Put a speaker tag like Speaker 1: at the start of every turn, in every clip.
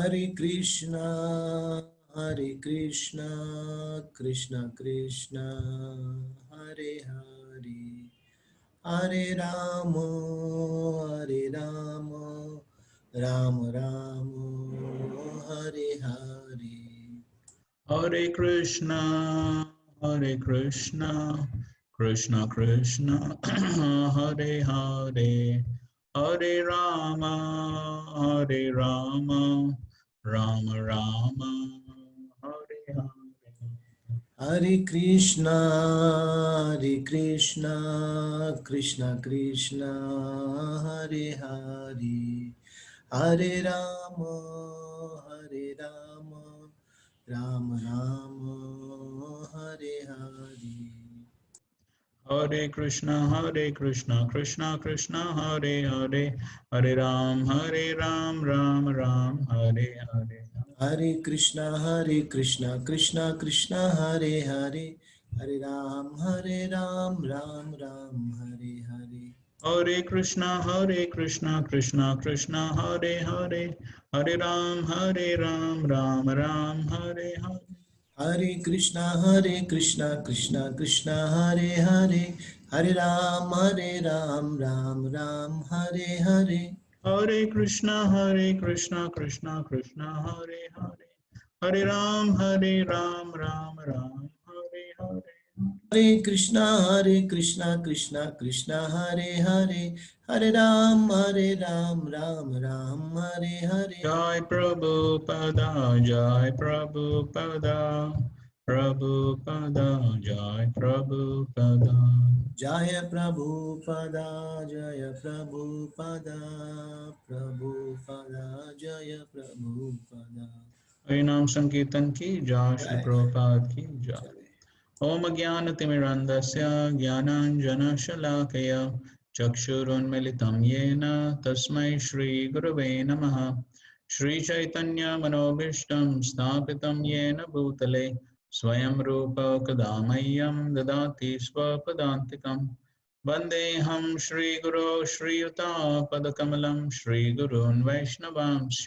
Speaker 1: Hare Krishna, Krishna Krishna, Hare Hare, Hare Rama, Rama Rama, Hare Hare.
Speaker 2: Hare Krishna, Krishna Krishna, Hare Hare, Hare Rama, Rama Rama, Hare Hare.
Speaker 1: Hare Krishna, Krishna Krishna, Hare Hare, Hare Rama, Rama Rama, Hare Hare.
Speaker 2: Hare Krishna, Krishna Krishna, Hare Hare, Hare Ram, Ram Ram, Hare Hare.
Speaker 1: Hare Krishna, Krishna Krishna, Hare Hare, Hare Ram, Ram Ram, Hare Hare.
Speaker 2: Hare Krishna, Krishna Krishna, Hare Hare, Hare Ram, Ram Ram, Hare Hare.
Speaker 1: Hare Krishna, Krishna Krishna, Hare Hare, Hare Ram, Ram Ram, Hare Hare.
Speaker 2: Hare Krishna, Krishna Krishna, Hare Hare, Hare Ram, Ram Ram, Hare Hare.
Speaker 1: Hare Krishna, Krishna Krishna, Hare Hare, Hare Ram, Ram Ram, Hare Hare.
Speaker 2: Jai Prabhupada, Jai Prabhupada, Prabhupada, Jai Prabhupada.
Speaker 1: Jaya Prabhupada, Jaya Prabhupada, Prabhupada, Jaya Prabhupada.
Speaker 2: हरिनाम संकीर्तन की जय, Shri
Speaker 1: Jai.
Speaker 2: Prabhupada की जय।
Speaker 1: Jai.
Speaker 2: ओम ज्ञानतिमिरन्धस्य ज्ञानाञ्जनशलाकया चक्षुरुन्मिलितं येन तस्मै श्रीगुरवे नमः। श्रीचैतन्यमनोभीष्टं स्थापितं येन भूतले स्वयं रूप कदा मह्यं ददाति स्वपदान्तिकम्। वन्देऽहं श्रीगुरो श्रीयुतापदकमलं श्रीगुरून् वैष्णवांश्च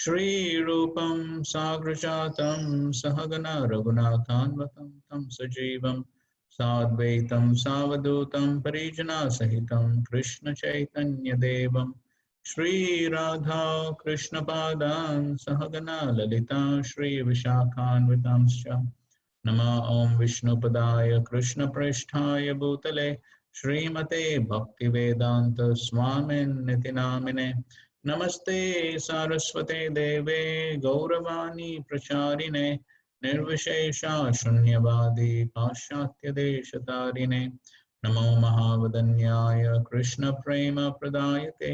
Speaker 2: श्रीरूपं साग्रजातं सहगना रघुनाथान्वतं तं सजीवं साद्वैतं सावधूतं परिजनसहितं कृष्णचैतन्यदेवं श्रीराधा कृष्णपादान् सहगना ललिता श्रीविशाखान्वितांश्च नमः ॐ विष्णुपदाय कृष्णप्रेष्ठाय भूतले श्रीमते भक्तिवेदान्त स्वामिन्निति नामिने नमस्ते सारस्वते देवे गौरवाणी प्रचारिणे निर्विशेषा शून्यवादी पाश्चात्यदेशतारिणे नमो महावदन्याय कृष्णप्रेमप्रदायते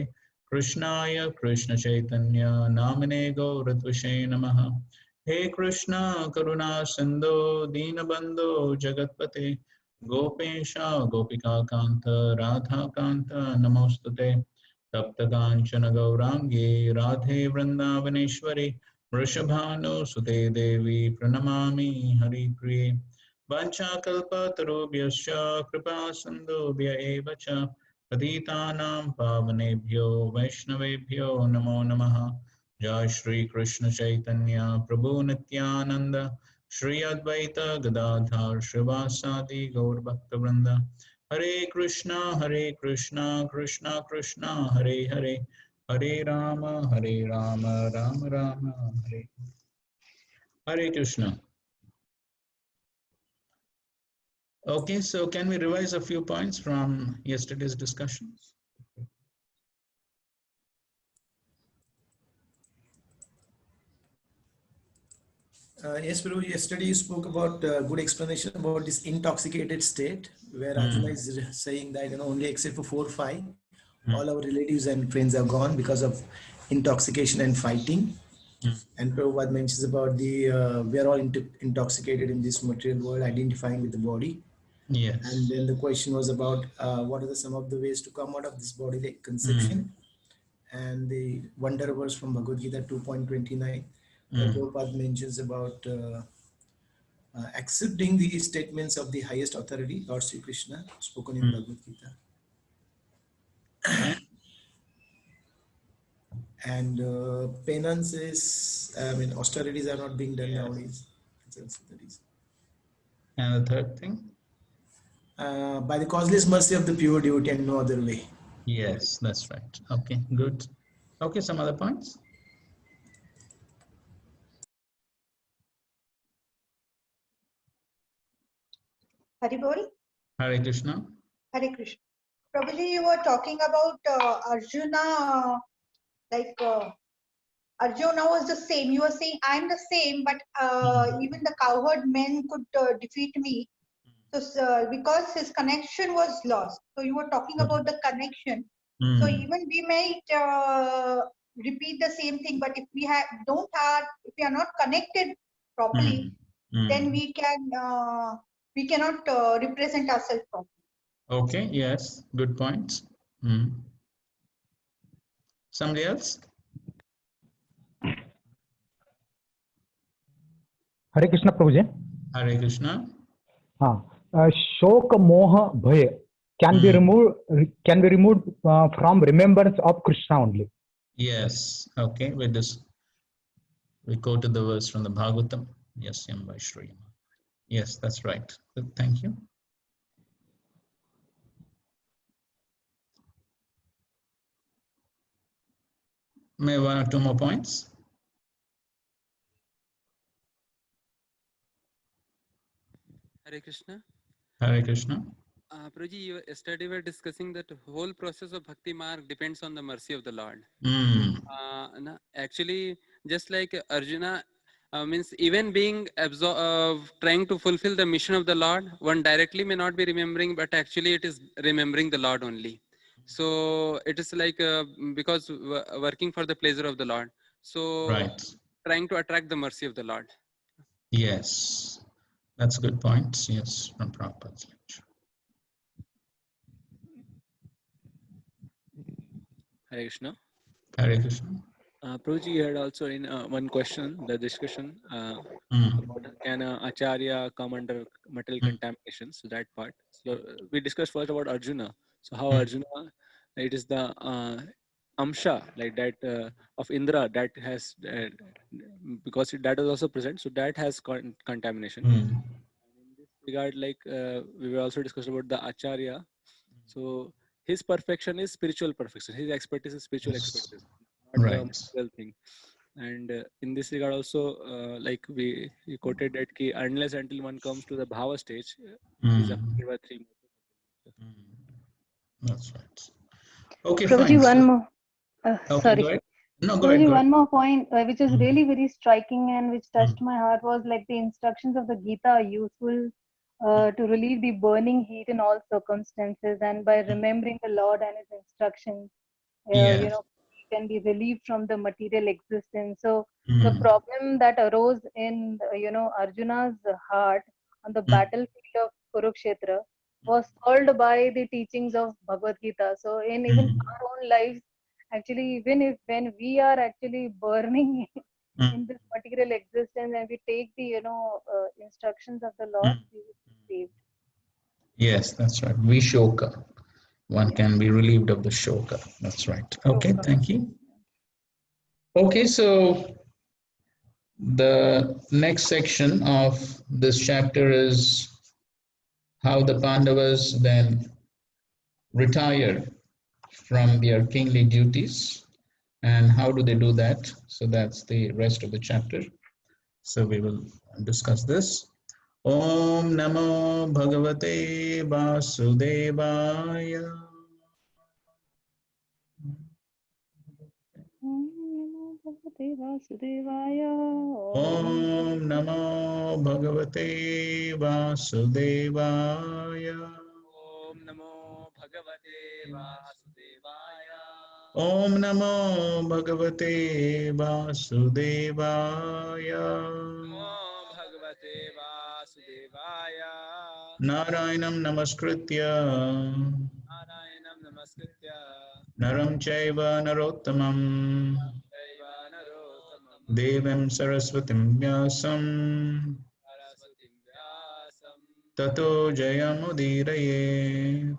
Speaker 2: कृष्णाय कृष्णचैतन्य नामिने गौरद्विषे नमः। हे कृष्णा करुणा सिंधु दीनबंधु जगतपते गोपेशा गोपिका कांत राधा कांत नमोस्तुते तप्त कांचन गौरांगी राधे वृंदावनेश्वरी वृषभानुसुते देवी प्रणमामि हरिप्रिये वाञ्छाकल्पतरुभ्यश्च कृपा सिन्धुभ्य एव च पतितानां पावनेभ्यो वैष्णवेभ्यो नमो नमः। जय श्री कृष्ण चैतन्य प्रभु नित्यानंद श्री अद्वैत गदाधर श्रीवासादि गौर भक्त वृंद हरे Krishna Krishna Krishna Hare Hare Hare Ram Ram Ram Hare Hare Krishna. Okay, so can we revise a few points from yesterday's discussions?
Speaker 1: Yes, Prabhu, yesterday you spoke about good explanation about this intoxicated state where Arjuna is saying that, only except for 4 5, all our relatives and friends are gone because of intoxication and fighting. And Prabhupada mentions about we are all intoxicated in this material world, identifying with the body.
Speaker 2: Yes.
Speaker 1: And then the question was about what are some of the ways to come out of this body, like conception. And the wonder verse from Bhagavad Gita 2.29, where Prabhupada mentions about accepting the statements of the highest authority, Lord Sri Krishna, spoken in Bhagavad Gita. And penance is, I mean, austerities are not being done nowadays. That's also the reason.
Speaker 2: And the third thing?
Speaker 1: By the causeless mercy of the pure devotee and no other way.
Speaker 2: Yes, that's right. Okay, good. Okay, some other points?
Speaker 3: Haribol?
Speaker 2: Hare Krishna.
Speaker 3: Hare Krishna. Prabhuji, you were talking about Arjuna, like Arjuna was the same. You were saying I'm the same, but even the cowherd men could defeat me. So because his connection was lost. So you were talking about the connection. So even we might repeat the same thing, but if we if we are not connected properly, then we cannot represent ourselves properly.
Speaker 2: Okay, yes, good point. Somebody else?
Speaker 4: Hare Krishna Prabhuji.
Speaker 2: Hare Krishna.
Speaker 4: Shoka moha bhaya can be removed from remembrance of Krishna only.
Speaker 2: Yes. Okay. With this, we quoted the verse from the Bhagavatam. Yes, Yamba Shri. Yes, that's right. Good, thank you. May 1 or 2 more points?
Speaker 5: Hare Krishna.
Speaker 2: Hare Krishna.
Speaker 5: Prabhuji, yesterday we were discussing that whole process of Bhakti Marg depends on the mercy of the Lord. Actually, just like Arjuna, means even being trying to fulfill the mission of the Lord, one directly may not be remembering, but actually it is remembering the Lord only. So it is like because working for the pleasure of the Lord. So trying to attract the mercy of the Lord.
Speaker 2: Yes, that's a good point. Yes, from Prabhupada's lecture.
Speaker 5: Hare Krishna.
Speaker 2: Hare Krishna.
Speaker 5: Prabhuji, you had also in one question, the discussion about can Acharya come under material contamination, so that part. So we discussed first about Arjuna. So how Arjuna, it is the Amsha, like that of Indra that has, because that is also present, so that has contamination. In this regard, like we were also discussed about the Acharya. So his perfection is spiritual perfection. His expertise is spiritual expertise, not the material thing. And in this regard also, like we quoted that ki unless until one comes to the bhava stage, he's affected by 3 more.
Speaker 2: That's right. Okay,
Speaker 6: Prabhuji,
Speaker 2: fine.
Speaker 6: one more.
Speaker 2: Okay,
Speaker 6: Sorry.
Speaker 2: go ahead. No, go
Speaker 6: Prabhuji,
Speaker 2: ahead. Go
Speaker 6: one
Speaker 2: ahead.
Speaker 6: more point, which is really very striking and which touched my heart, was like the instructions of the Gita are useful to relieve the burning heat in all circumstances, and by remembering the Lord and His instructions, you know, we can be relieved from the material existence. So the problem that arose in Arjuna's heart on the battlefield of Kurukshetra was solved by the teachings of Bhagavad Gita. So in even our own lives, actually, even if when we are actually burning in this material existence and we take the instructions of the Lord, we will be saved.
Speaker 2: Yes, that's right. Vishoka. One can be relieved of the shoka. That's right. Okay, thank you. Okay, so the next section of this chapter is how the Pandavas then retire from their kingly duties and how do they do that. So that's the rest of the chapter. So we will discuss this. Om Namo Bhagavate Vasudevaya. Om Namo Bhagavate Vasudevaya.
Speaker 5: Om Namo Bhagavate Vasudevaya.
Speaker 2: Om Namo Bhagavate Vasudevaya.
Speaker 5: Namo Bhagavate Vasudevaya.
Speaker 2: Narayanam Namaskritya.
Speaker 5: Narayanam Namaskritya.
Speaker 2: Naram Chaiva Narottamam. Devam Saraswatim Vyasam. Tato Jayamudiraye.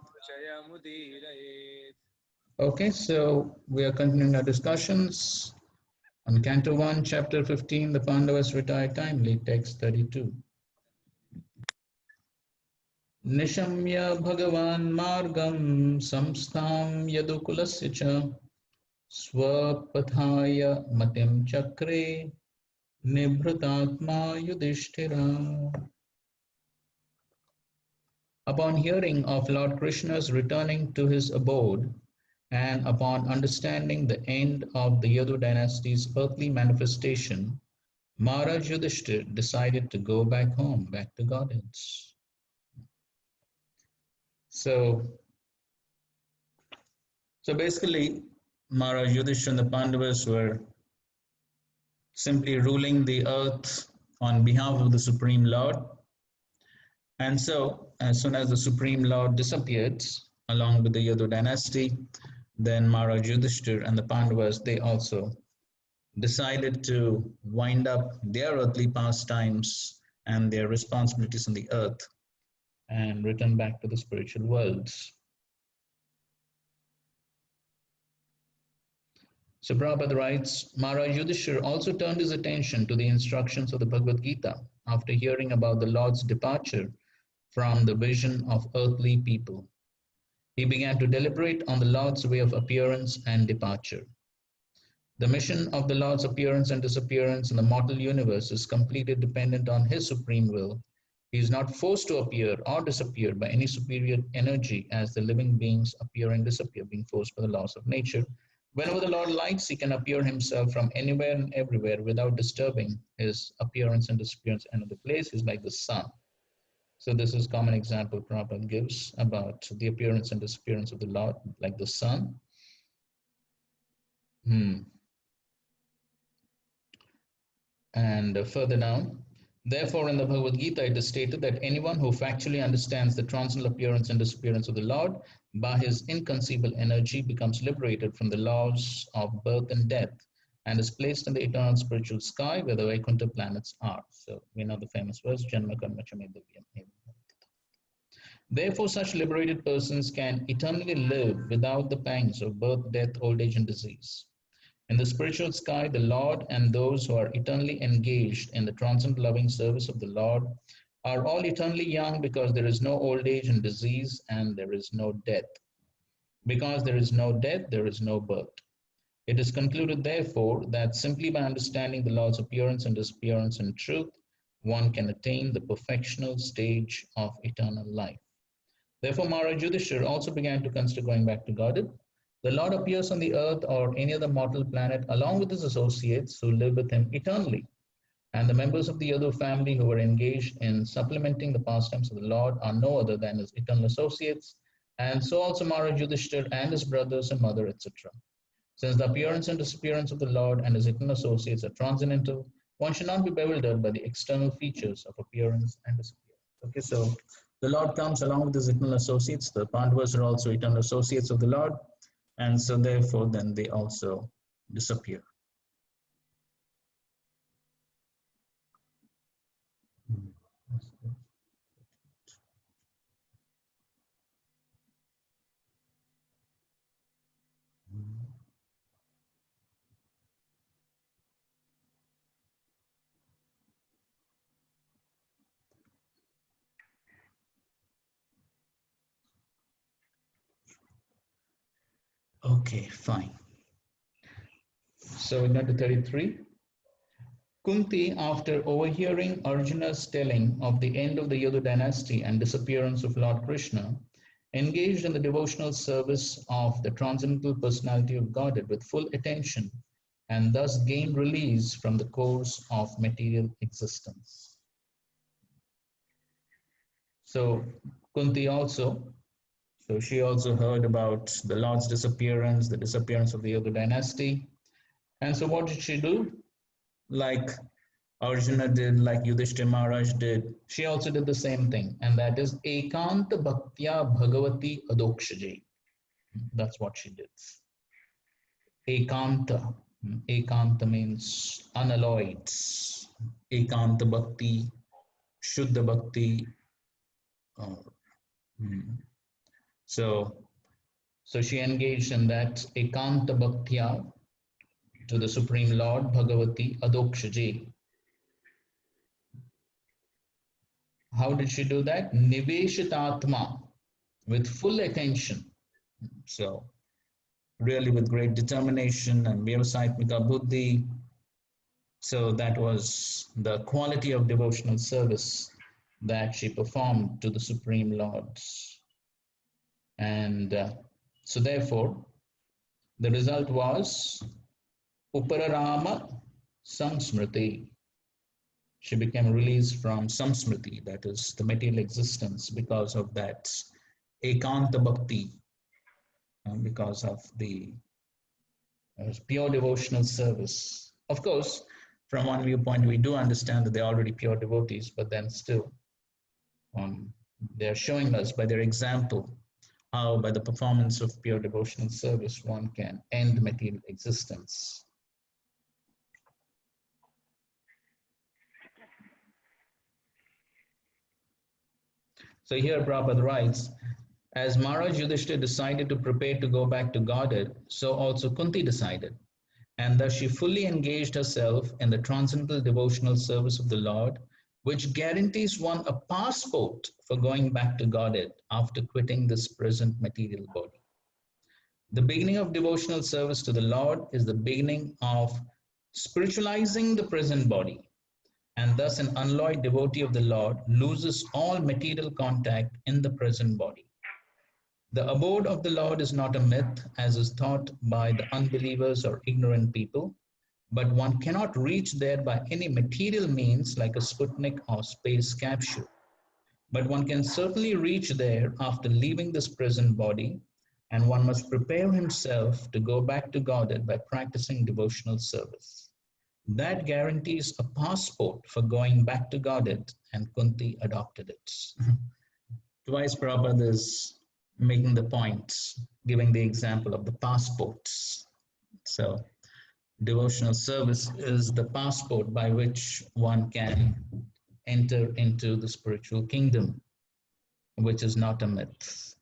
Speaker 2: Okay, so we are continuing our discussions on Canto 1, Chapter 15, The Pandavas Retire Timely, Text 32. Nishamya Bhagavan Margam Samstham Yadukulasya cha Swapathaya Matim Chakre Nibhrutatma Yudhishthira. Upon hearing of Lord Krishna's returning to his abode, and upon understanding the end of the Yadu dynasty's earthly manifestation, Maharaj Yudhishthir decided to go back home, back to Godheads. So basically, Maharaj Yudhishthira and the Pandavas were simply ruling the earth on behalf of the Supreme Lord. And so, as soon as the Supreme Lord disappeared, along with the Yadu dynasty, then Maharaj Yudhishthira and the Pandavas, they also decided to wind up their earthly pastimes and their responsibilities on the earth and return back to the spiritual worlds. So Prabhupada writes, Maharaj Yudhishthira also turned his attention to the instructions of the Bhagavad Gita after hearing about the Lord's departure from the vision of earthly people. He began to deliberate on the Lord's way of appearance and departure. The mission of the Lord's appearance and disappearance in the mortal universe is completely dependent on His supreme will. He is not forced to appear or disappear by any superior energy as the living beings appear and disappear, being forced by the laws of nature. Whenever the Lord likes, He can appear Himself from anywhere and everywhere without disturbing His appearance and disappearance. Another place is like the sun. So this is a common example Prabhupada gives about the appearance and disappearance of the Lord, like the sun. And further down, therefore in the Bhagavad Gita it is stated that anyone who factually understands the transcendental appearance and disappearance of the Lord by his inconceivable energy becomes liberated from the laws of birth and death and is placed in the eternal spiritual sky where the Vaikuntha planets are. So we know the famous verse, Janma Karma Cha Me Divyam. Therefore such liberated persons can eternally live without the pangs of birth, death, old age and disease. In the spiritual sky, the Lord and those who are eternally engaged in the transcendent loving service of the Lord are all eternally young because there is no old age and disease and there is no death. Because there is no death, there is no birth. It is concluded, therefore, that simply by understanding the Lord's appearance and disappearance in truth, one can attain the perfectional stage of eternal life. Therefore, Maharaj Yudhishthira also began to consider going back to Godhead. The Lord appears on the earth or any other mortal planet along with his associates who live with him eternally. And the members of the Yadu family who are engaged in supplementing the pastimes of the Lord are no other than his eternal associates. And so also Maharaj Yudhishthira and his brothers and mother, etc. Since the appearance and disappearance of the Lord and his eternal associates are transcendental, one should not be bewildered by the external features of appearance and disappearance. Okay, so the Lord comes along with his eternal associates. The Pandavas are also eternal associates of the Lord. And so therefore, then they also disappear. Okay, fine. So we're going to 33. Kunti, after overhearing Arjuna's telling of the end of the Yadu dynasty and disappearance of Lord Krishna, engaged in the devotional service of the transcendental personality of Godhead with full attention and thus gained release from the course of material existence. So Kunti also, so she also heard about the Lord's disappearance, the disappearance of the Yadu dynasty. And so what did she do? Like Arjuna did, like Yudhishthira Maharaj did, she also did the same thing. And that is Ekanta Bhaktya Bhagavati Adokshaje. That's what she did. Ekanta. Ekanta means unalloyed. Ekanta Bhakti, Shuddha Bhakti. So So she engaged in that ekanta bhaktya to the Supreme Lord Bhagavati Adokshaje. How did she do that? Niveshitatma, with full attention. So really with great determination and vyavasayatmika buddhi. So that was the quality of devotional service that she performed to the Supreme Lords. And so therefore, the result was Upararama Samsmriti. She became released from samsmriti, that is the material existence, because of that ekanta bhakti, because of the pure devotional service. Of course, from one viewpoint, we do understand that they're already pure devotees, but then still, they're showing us by their example how, by the performance of pure devotional service, one can end material existence. So here Prabhupada writes, as Maharaj Yudhishthira decided to prepare to go back to Godhead, so also Kunti decided. And thus she fully engaged herself in the transcendental devotional service of the Lord, which guarantees one a passport for going back to Godhead after quitting this present material body. The beginning of devotional service to the Lord is the beginning of spiritualizing the present body. And thus an unalloyed devotee of the Lord loses all material contact in the present body. The abode of the Lord is not a myth, as is thought by the unbelievers or ignorant people, but one cannot reach there by any material means like a Sputnik or space capsule. But one can certainly reach there after leaving this present body, and one must prepare himself to go back to Godhead by practicing devotional service. That guarantees a passport for going back to Godhead, and Kunti adopted it. Twice Prabhupada is making the points, giving the example of the passports. So devotional service is the passport by which one can enter into the spiritual kingdom, which is not a myth.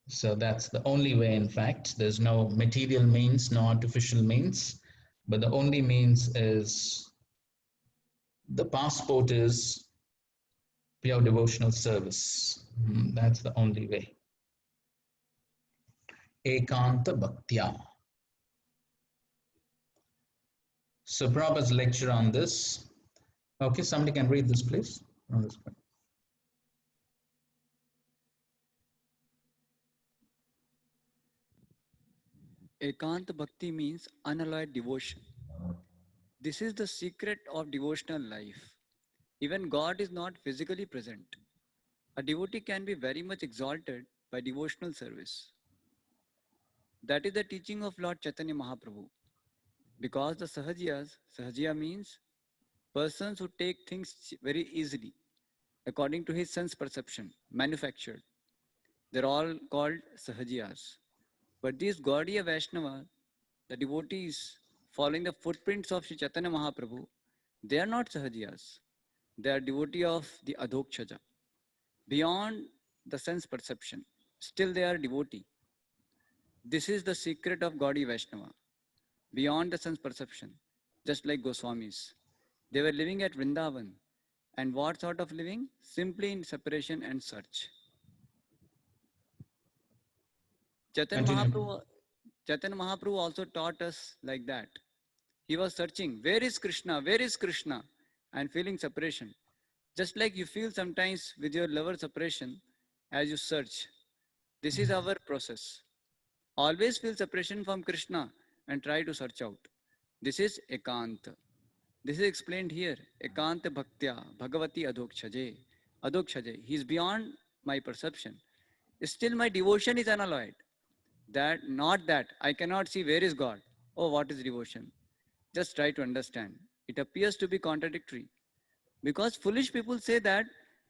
Speaker 2: So that's the only way, in fact. There's no material means, no artificial means, but the only means is, the passport is pure devotional service. That's the only way. Ekanta Bhaktya. So Prabhupada's lecture on this. Okay, somebody can read this, please. On this point.
Speaker 5: Ekant Bhakti means unalloyed devotion. This is the secret of devotional life. Even God is not physically present. A devotee can be very much exalted by devotional service. That is the teaching of Lord Chaitanya Mahaprabhu. Because the Sahajiyas, Sahajiya means persons who take things very easily, according to his sense perception, manufactured. They're all called Sahajiyas. But these Gaudiya Vaishnava, the devotees following the footprints of Sri Chaitanya Mahaprabhu, they are not Sahajiyas. They are devotees of the Adhokshaja. Beyond the sense perception, still they are devotee. This is the secret of Gaudiya Vaishnava. Beyond the sense perception, just like Goswamis. They were living at Vrindavan. And what sort of living? Simply in separation and search. Chaitanya Mahaprabhu also taught us like that. He was searching, where is Krishna? Where is Krishna? And feeling separation. Just like you feel sometimes with your lover separation as you search. This is our process. Always feel separation from Krishna and try to search out. This is Ekanta. This is explained here. Ekanta Bhaktya, Bhagavati Adokshaje. Adokshaje. He is beyond my perception. Still my devotion is unalloyed. Not that I cannot see where is God. Oh, what is devotion? Just try to understand. It appears to be contradictory. Because foolish people say that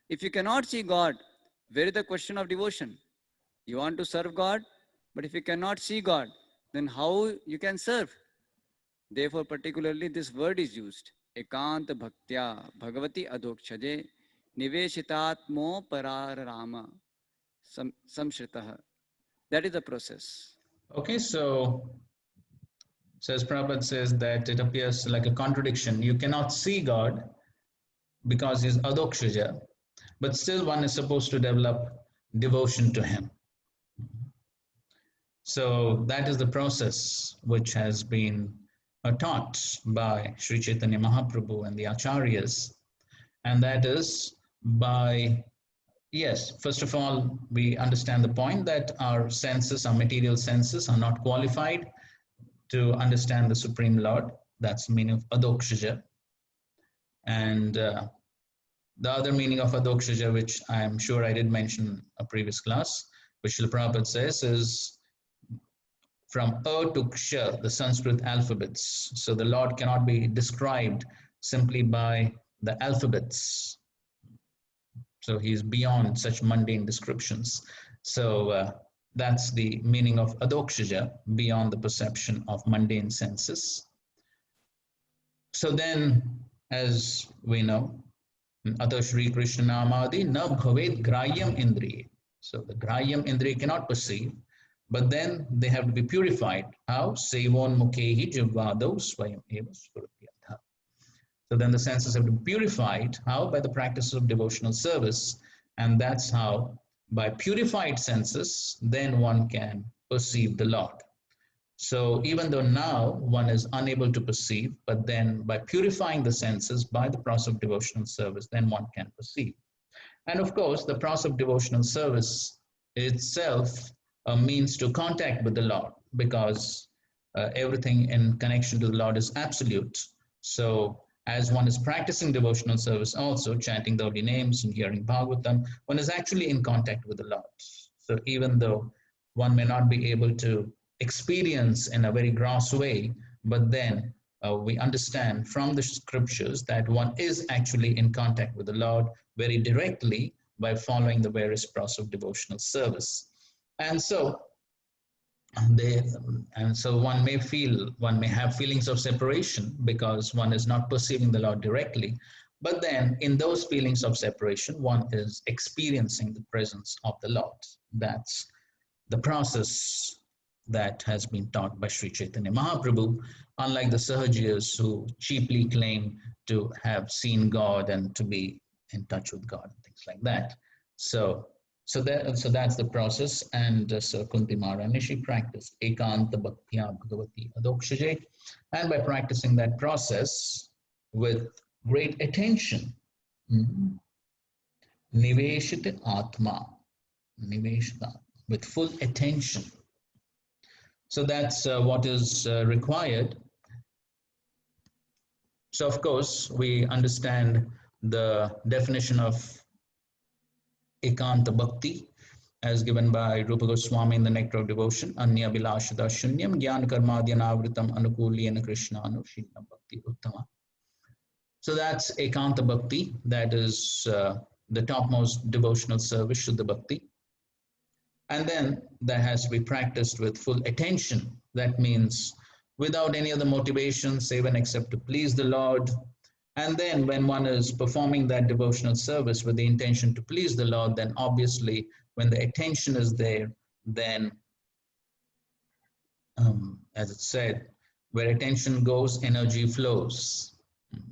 Speaker 5: if you cannot see God, where is the question of devotion? You want to serve God, but if you cannot see God, then how you can serve? Therefore, particularly this word is used. Ekanta Bhaktya Bhagavati Adokshaje Niveshitatmo Pararama Samshritaha. That is the process.
Speaker 2: Okay, so as Prabhupada says that it appears like a contradiction. You cannot see God because he's adokshaja, but still one is supposed to develop devotion to him. So that is the process which has been taught by Sri Chaitanya Mahaprabhu and the Acharyas. And that is by, yes, first of all, we understand the point that our senses, our material senses are not qualified to understand the Supreme Lord. That's the meaning of adokshaja. And the other meaning of adokshaja, which I'm sure I did mention in a previous class, which Srila Prabhupada says is from A to Ksha, the Sanskrit alphabets. So the Lord cannot be described simply by the alphabets. So he's beyond such mundane descriptions. So that's the meaning of adokshaja, beyond the perception of mundane senses. So then, as we know, Ata Shri Krishna Namadi na bhavet grahyam indriye. So the grahyam indriye cannot perceive, but then they have to be purified. How? Sevon mukhehi jivvado swayam eva sfuryatha. So then the senses have to be purified. How? By the practice of devotional service. And that's how, by purified senses, then one can perceive the Lord. So even though now one is unable to perceive, but then by purifying the senses by the process of devotional service, then one can perceive. And of course, the process of devotional service itself means to contact with the Lord, because everything in connection to the Lord is absolute. So as one is practicing devotional service, also chanting the holy names and hearing Bhagavatam, one is actually in contact with the Lord. So even though one may not be able to experience in a very gross way, but then we understand from the scriptures that one is actually in contact with the Lord very directly by following the various process of devotional service. And so one may have feelings of separation because one is not perceiving the Lord directly, but then in those feelings of separation, one is experiencing the presence of the Lord. That's the process that has been taught by Sri Chaitanya Mahaprabhu, unlike the Sahajiyas who cheaply claim to have seen God and to be in touch with God, things like that. So that's the process. And so Kunti Maharani, she practiced Ekanta Bhaktya Bhagavati Adokshaje, and by practicing that process with great attention, Niveshita Atma, with full attention. So that's what is required. So of course, we understand the definition of Ekanta Bhakti as given by Rupa Goswami in the Nectar of Devotion, Anya Bilashada Shunyam Gyan Karmadyanavritam Anukulyena Krishna Anushina Bhakti Uttama. So that's Ekanta Bhakti, that is the topmost devotional service, Shuddha Bhakti. And then that has to be practiced with full attention. That means without any other motivation, save and except to please the Lord. And then when one is performing that devotional service with the intention to please the Lord, then obviously when the attention is there, then as it said, where attention goes, energy flows.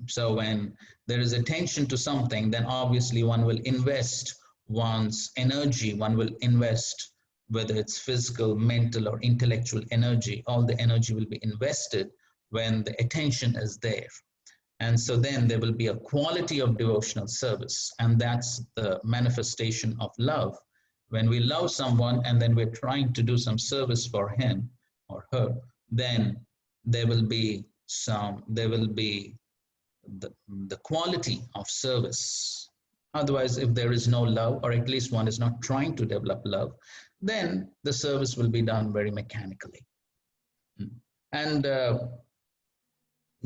Speaker 2: So when there is attention to something, then obviously one will invest one's energy, one will invest, whether it's physical, mental, or intellectual energy, all the energy will be invested when the attention is there. And so then there will be a quality of devotional service, and that's the manifestation of love. When we love someone and then we're trying to do some service for him or her, then there will be the quality of service. Otherwise, if there is no love, or at least one is not trying to develop love, then the service will be done very mechanically. And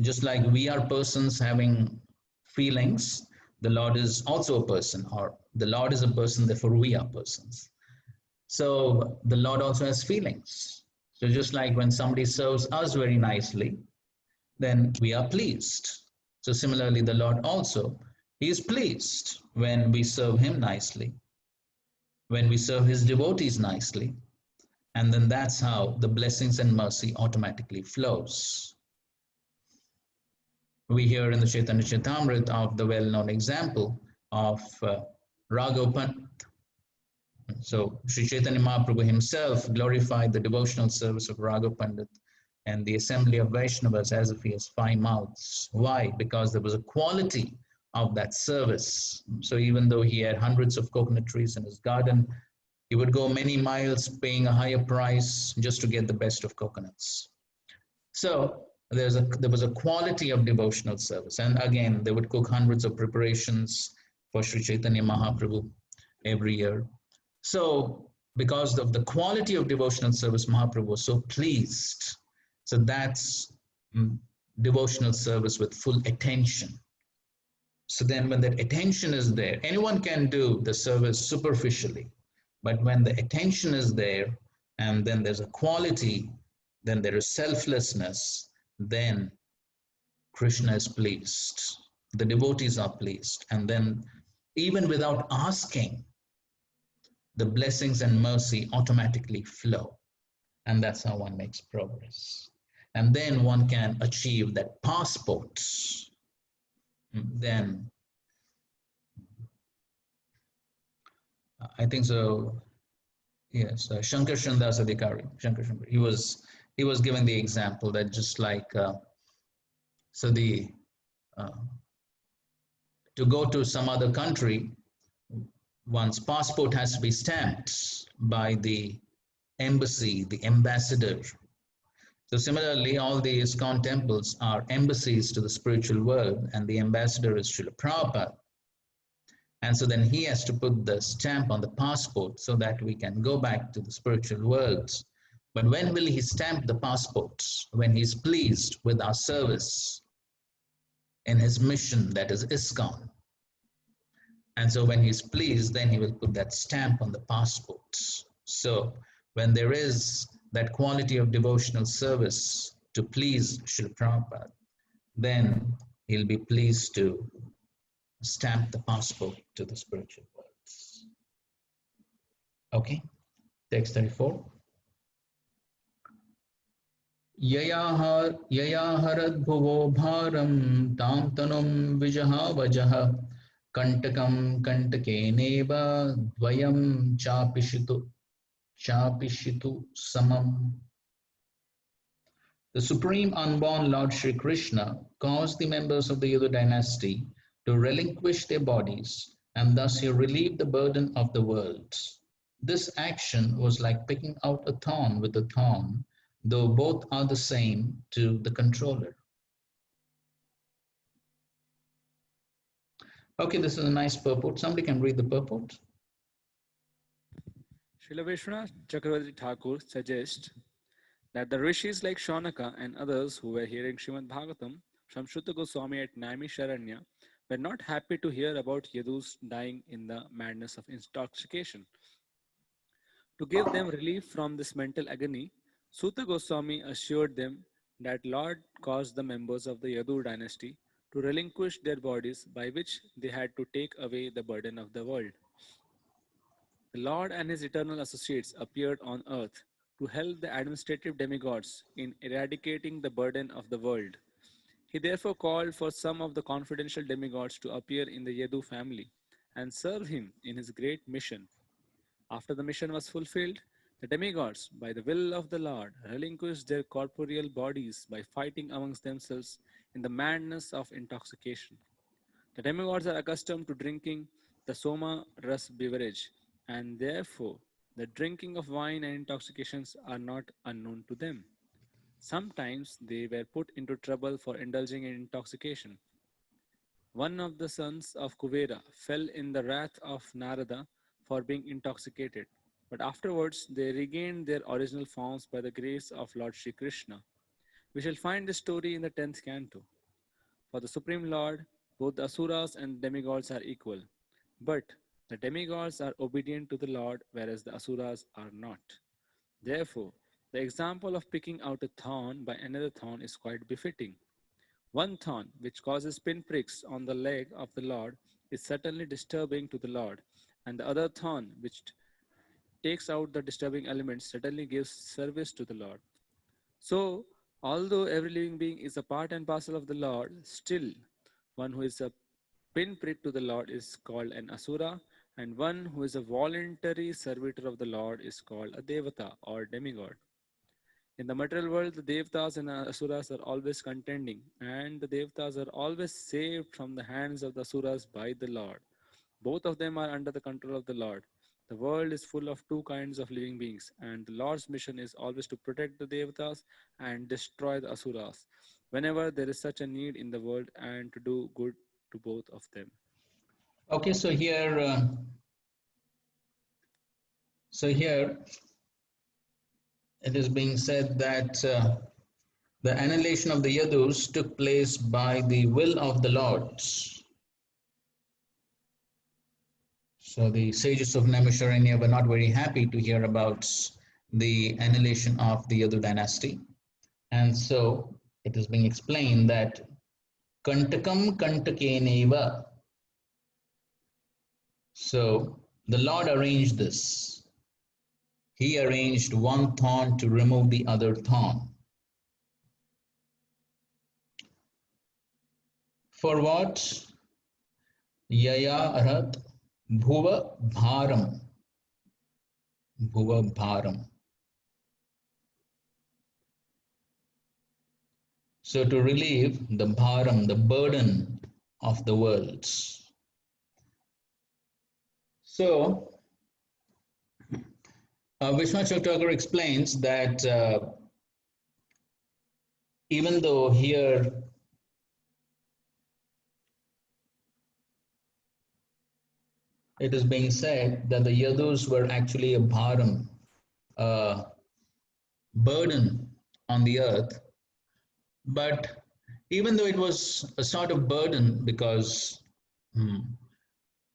Speaker 2: just like we are persons having feelings, the Lord is also a person, or the Lord is a person, therefore we are persons. So the Lord also has feelings. So just like when somebody serves us very nicely, then we are pleased. So similarly, the Lord also, he is pleased when we serve him nicely, when we serve his devotees nicely. And then that's how the blessings and mercy automatically flows. We hear in the Chaitanya Charitamrita of the well-known example of Raghav Pandit. So Sri Chaitanya Mahaprabhu himself glorified the devotional service of Raghav Pandit and the assembly of Vaishnavas as if he has 5 mouths. Why? Because there was a quality of that service. So even though he had hundreds of coconut trees in his garden, he would go many miles paying a higher price just to get the best of coconuts. So there was a quality of devotional service. And again, they would cook hundreds of preparations for Sri Chaitanya Mahaprabhu every year. So because of the quality of devotional service, Mahaprabhu was so pleased. So that's devotional service with full attention. So then when that attention is there, anyone can do the service superficially. But when the attention is there, and then there's a quality, then there is selflessness, then Krishna is pleased. The devotees are pleased. And then even without asking, the blessings and mercy automatically flow. And that's how one makes progress. And then one can achieve that passport. Then I think so. Yes, Shankar Shandas Adhikari. He was giving the example that just like to go to some other country, one's passport has to be stamped by the embassy, the ambassador. So similarly, all the ISKCON temples are embassies to the spiritual world, and the ambassador is Srila Prabhupada. And so then he has to put the stamp on the passport so that we can go back to the spiritual world. But when will he stamp the passport? When he's pleased with our service in his mission, that is ISKCON. And so when he's pleased, then he will put that stamp on the passport. So when there is that quality of devotional service to please Srila Prabhupada, then he'll be pleased to stamp the passport to the spiritual world. Okay, text 34. Yaya harad bhuvo bharam tam tanum vijaha vajaha kantakam kantake neva dvayam chapishitu samam. The Supreme Unborn Lord Shri Krishna caused the members of the Yadu dynasty to relinquish their bodies, and thus he relieved the burden of the world. This action was like picking out a thorn with a thorn, though both are the same to the controller. Okay, this is a nice purport. Somebody can read the purport.
Speaker 5: Srila Vishwanath Chakravarti Thakur suggests that the rishis like Shaunaka and others who were hearing Srimad Bhagavatam from Shuta Goswami at Naimisharanya were not happy to hear about Yadus dying in the madness of intoxication. To give them relief from this mental agony, Suta Goswami assured them that Lord caused the members of the Yadu dynasty to relinquish their bodies, by which they had to take away the burden of the world. The Lord and his eternal associates appeared on earth to help the administrative demigods in eradicating the burden of the world. He therefore called for some of the confidential demigods to appear in the Yadu family and serve him in his great mission. After the mission was fulfilled, the demigods, by the will of the Lord, relinquished their corporeal bodies by fighting amongst themselves in the madness of intoxication. The demigods are accustomed to drinking the Soma Ras beverage, and therefore the drinking of wine and intoxications are not unknown to them. Sometimes they were put into trouble for indulging in intoxication. One of the sons of Kuvera fell in the wrath of Narada for being intoxicated, but afterwards they regained their original forms by the grace of Lord Shri Krishna. We shall find this story in the 10th canto. For the Supreme Lord, both the Asuras and demigods are equal, but the demigods are obedient to the Lord, whereas the Asuras are not. Therefore, the example of picking out a thorn by another thorn is quite befitting. One thorn, which causes pinpricks on the leg of the Lord, is certainly disturbing to the Lord, and the other thorn, which takes out the disturbing elements, suddenly gives service to the Lord. So, although every living being is a part and parcel of the Lord, still one who is a pinprick to the Lord is called an Asura, and one who is a voluntary servitor of the Lord is called a Devata or demigod. In the material world, the Devatas and Asuras are always contending, and the Devatas are always saved from the hands of the Asuras by the Lord. Both of them are under the control of the Lord. The world is full of two kinds of living beings, and the Lord's mission is always to protect the Devatas and destroy the Asuras whenever there is such a need in the world, and to do good to both of them.
Speaker 2: Okay, so here it is being said that the annihilation of the Yadus took place by the will of the lords. So the sages of Naimisharanya were not very happy to hear about the annihilation of the Yadu dynasty. And so it is being explained that Kantakam Kantakeneva. So the Lord arranged this. He arranged one thorn to remove the other thorn. For what? Yaya Arat Bhuva Bharam. Bhuva Bharam. So to relieve the bharam, the burden of the worlds. So Vishwanath Chakravarti explains that even though here it is being said that the Yadus were actually a bharam, a burden on the earth, but even though it was a sort of burden, because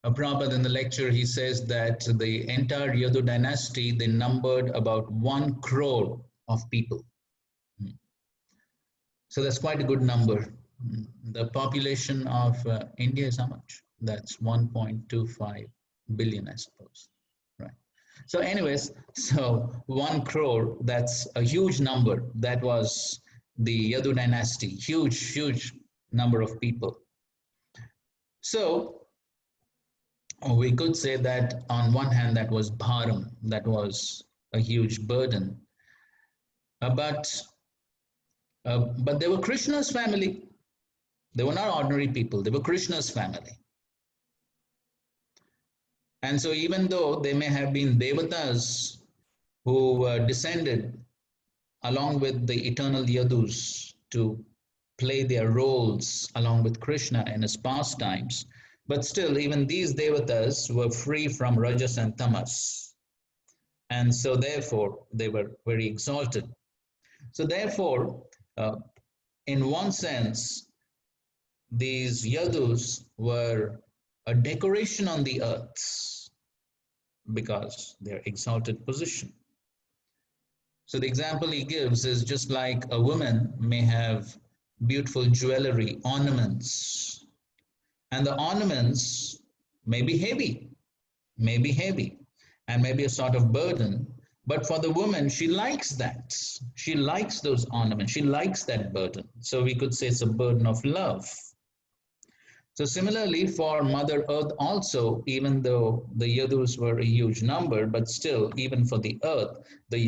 Speaker 2: Prabhupada in the lecture he says that the entire Yadu dynasty, they numbered about 1 crore of people. So that's quite a good number. The population of India is how much? That's 1.25 billion, I suppose. Right. So anyways, so 1 crore, that's a huge number. That was the Yadu dynasty, huge number of people. So we could say that on one hand, that was bharam, that was a huge burden. But they were Krishna's family. They were not ordinary people. They were Krishna's family. And so even though they may have been devatas who descended along with the eternal Yadus to play their roles along with Krishna in his pastimes, but still even these devatas were free from rajas and tamas. And so therefore they were very exalted. So therefore, in one sense, these Yadus were a decoration on the earth because their exalted position. So the example he gives is just like a woman may have beautiful jewelry, ornaments, and the ornaments may be heavy, and maybe a sort of burden. But for the woman, she likes that. She likes those ornaments. She likes that burden. So we could say it's a burden of love. So similarly for Mother Earth also, even though the Yadus were a huge number, but still, even for the earth, the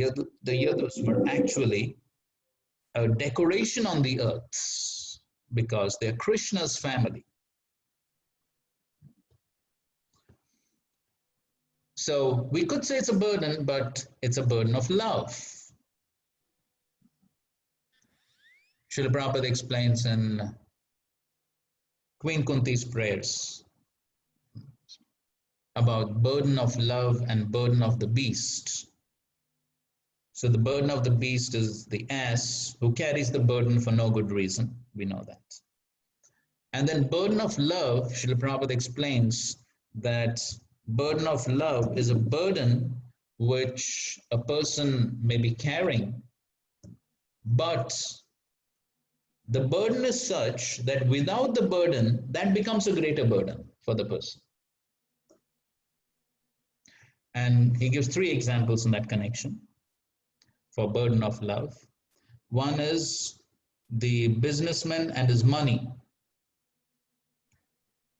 Speaker 2: Yadus were actually a decoration on the earth because they're Krishna's family. So we could say it's a burden, but it's a burden of love. Srila Prabhupada explains in Queen Kunti's prayers about burden of love and burden of the beast. So the burden of the beast is the ass who carries the burden for no good reason. We know that. And then burden of love, Srila Prabhupada explains that burden of love is a burden which a person may be carrying, but the burden is such that without the burden, that becomes a greater burden for the person. And he gives three examples in that connection for burden of love. One is the businessman and his money.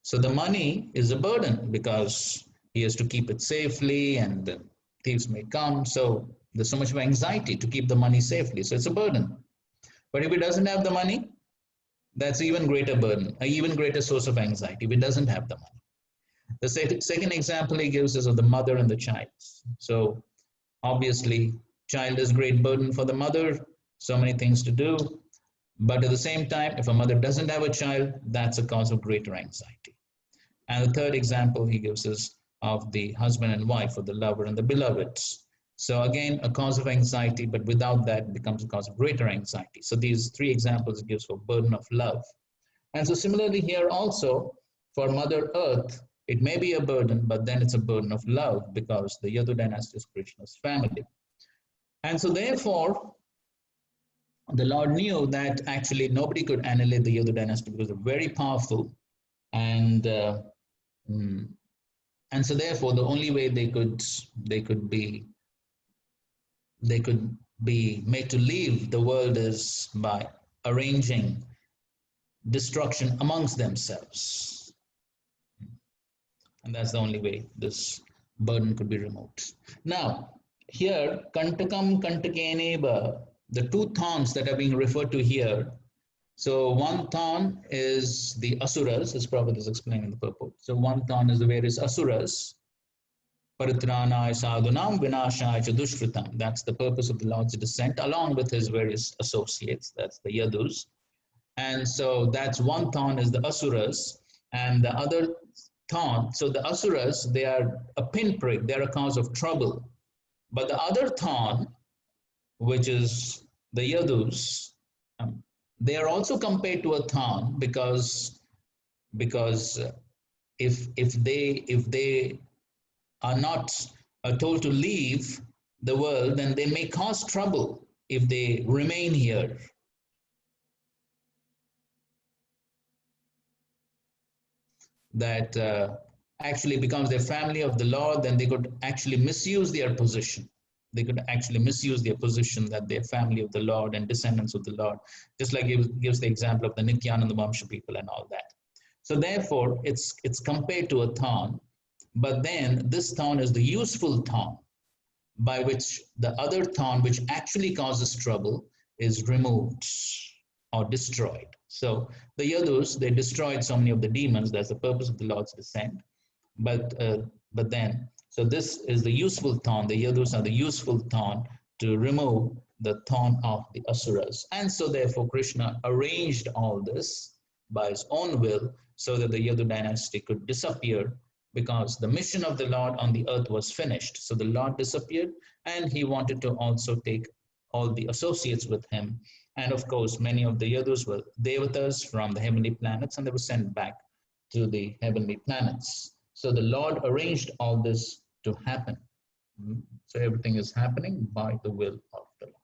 Speaker 2: So the money is a burden because he has to keep it safely and the thieves may come. So there's so much of anxiety to keep the money safely. So it's a burden. But if he doesn't have the money, that's even greater burden, an even greater source of anxiety if he doesn't have the money. The second example he gives is of the mother and the child. So obviously, child is great burden for the mother, so many things to do. But at the same time, if a mother doesn't have a child, that's a cause of greater anxiety. And the third example he gives is of the husband and wife, or the lover and the beloved. So again, a cause of anxiety, but without that, it becomes a cause of greater anxiety. So these three examples he gives for burden of love. And so similarly here also, for Mother Earth, it may be a burden, but then it's a burden of love because the Yadu dynasty is Krishna's family. And so therefore, the Lord knew that actually nobody could annihilate the Yadu dynasty because they're very powerful. And so therefore, the only way they could be made to leave the world is by arranging destruction amongst themselves. And that's the only way this burden could be removed. Now, here, Kantakam Kantakeneba, the two thorns that are being referred to here. So one thorn is the Asuras, as Prabhupada is explaining in the purport. So one thorn is the various Asuras. Paritranaya sadhunam vinashaya chadushkritam. That's the purpose of the Lord's descent, along with his various associates. That's the Yadus. And so that's one thorn is the Asuras, and the other thorn, so the Asuras, they are a pinprick, they're a cause of trouble. But the other thorn, which is the Yadus, they are also compared to a thorn because if they are not told to leave the world, then they may cause trouble if they remain here. That actually becomes their family of the Lord, then they could actually misuse their position. They could actually misuse their position that they're family of the Lord and descendants of the Lord, just like it gives the example of the Nityananda Vamsha people and all that. So therefore, it's compared to a thorn, but then this thorn is the useful thorn by which the other thorn, which actually causes trouble, is removed or destroyed. So the Yadus, they destroyed so many of the demons. That's the purpose of the Lord's descent. But then, so this is the useful thorn. The Yadus are the useful thorn to remove the thorn of the Asuras. And so therefore, Krishna arranged all this by his own will so that the Yadu dynasty could disappear, because the mission of the Lord on the earth was finished. So the Lord disappeared, and he wanted to also take all the associates with him. And of course, many of the Yadus were devatas from the heavenly planets, and they were sent back to the heavenly planets. So the Lord arranged all this to happen. So everything is happening by the will of the Lord.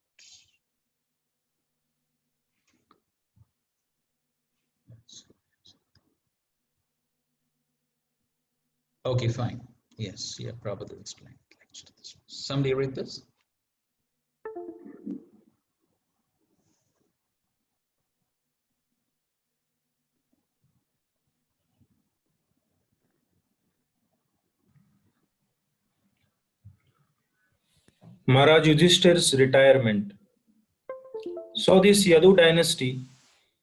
Speaker 2: Okay, fine. Yes, yeah, Prabhupada explained. Somebody read this?
Speaker 7: Maharaj Yudhishthir's retirement. So this Yadu dynasty,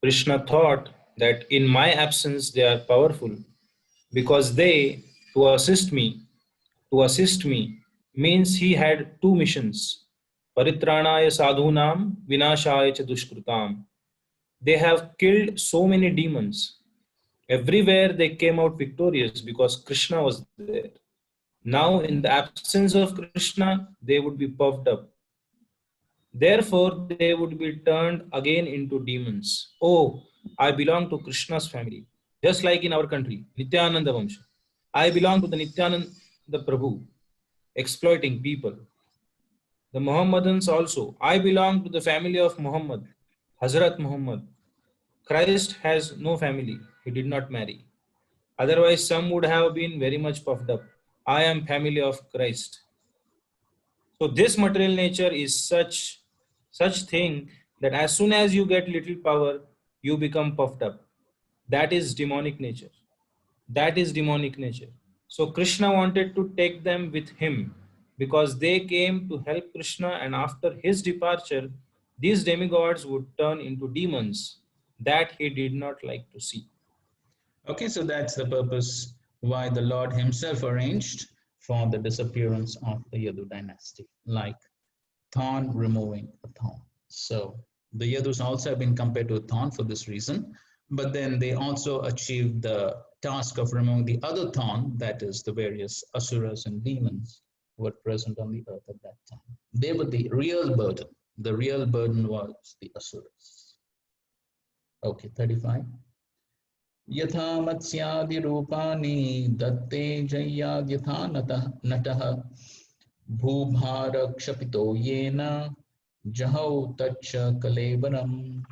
Speaker 7: Krishna thought that in my absence they are powerful, because they, to assist me, means he had two missions. Paritranaya sadhunam vinashaya cha dushkrutam. They have killed so many demons. Everywhere they came out victorious because Krishna was there. Now in the absence of Krishna, they would be puffed up. Therefore, they would be turned again into demons. Oh, I belong to Krishna's family. Just like in our country, Nityananda Vamsha. I belong to the Nityananda Prabhu, exploiting people. The Mohammedans also. I belong to the family of Muhammad, Hazrat Muhammad. Christ has no family. He did not marry. Otherwise, some would have been very much puffed up. I am family of Christ. So this material nature is such thing that as soon as you get little power, you become puffed up. That is demonic nature. That is demonic nature. So Krishna wanted to take them with him because they came to help Krishna, and after his departure, these demigods would turn into demons that he did not like to see.
Speaker 2: Okay, so that's the purpose why the Lord himself arranged for the disappearance of the Yadu dynasty, like thorn removing a thorn. So the Yadus also have been compared to a thorn for this reason, but then they also achieved the task of removing the other thorn, that is the various asuras and demons who were present on the earth at that time. They were the real burden. The real burden was the asuras. Okay, 35. यथा मत्स्यादि रूपाणि दत्ते जय्याद्यथा नटः भूभार क्षपितो येन जहौ तच्च कलेवरम्.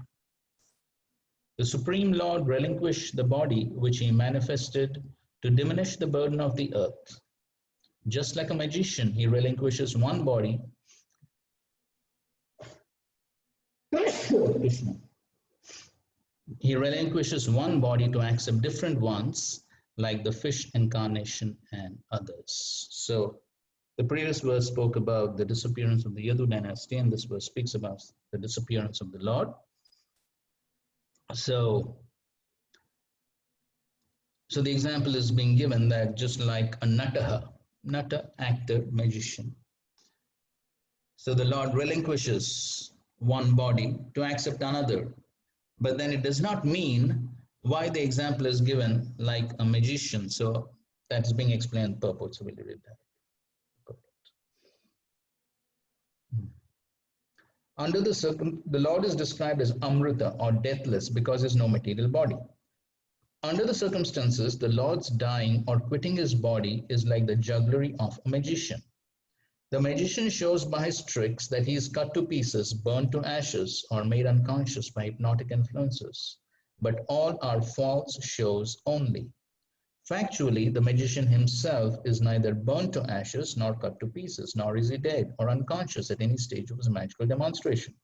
Speaker 2: The Supreme Lord relinquished the body which he manifested to diminish the burden of the earth. Just like a magician, he relinquishes one body Krishna. He relinquishes one body to accept different ones, like the fish incarnation and others. So the previous verse spoke about the disappearance of the Yadu dynasty, and this verse speaks about the disappearance of the Lord. So the example is being given that just like a nata, actor, magician. So the Lord relinquishes one body to accept another. But then it does not mean why the example is given like a magician. So that's being explained purport. So we'll read that. Under the Lord is described as Amrita or deathless because he has no material body. Under the circumstances, the Lord's dying or quitting his body is like the jugglery of a magician. The magician shows by his tricks that he is cut to pieces, burned to ashes, or made unconscious by hypnotic influences. But all are false shows only. Factually, the magician himself is neither burned to ashes nor cut to pieces, nor is he dead or unconscious at any stage of his magical demonstration.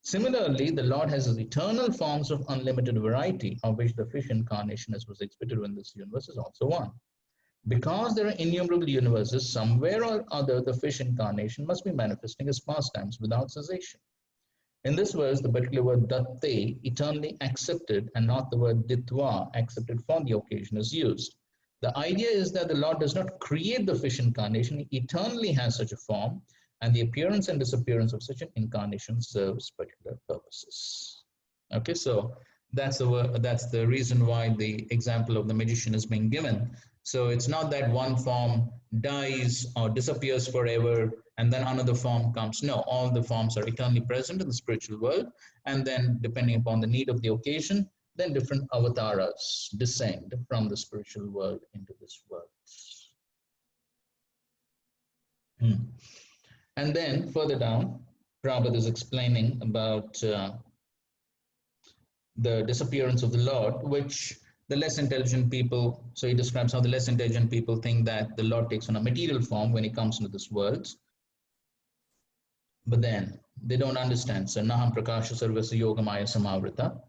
Speaker 2: Similarly, the Lord has his eternal forms of unlimited variety, of which the fish incarnation, as was exhibited in this universe, is also one. Because there are innumerable universes, somewhere or other the fish incarnation must be manifesting as pastimes without cessation. In this verse, the particular word datte, eternally accepted, and not the word ditva, accepted for the occasion, is used. The idea is that the Lord does not create the fish incarnation, he eternally has such a form, and the appearance and disappearance of such an incarnation serves particular purposes. Okay, so that's the reason why the example of the magician is being given. So it's not that one form dies or disappears forever and then another form comes. No, all the forms are eternally present in the spiritual world, and then depending upon the need of the occasion, then different avatars descend from the spiritual world into this world. And then further down, Prabhupada is explaining about the disappearance of the Lord, which the less intelligent people, so he describes how the less intelligent people think that the Lord takes on a material form when he comes into this world. But then they don't understand. So Naham Prakasha Sarvasya Yogamaya Samavrita.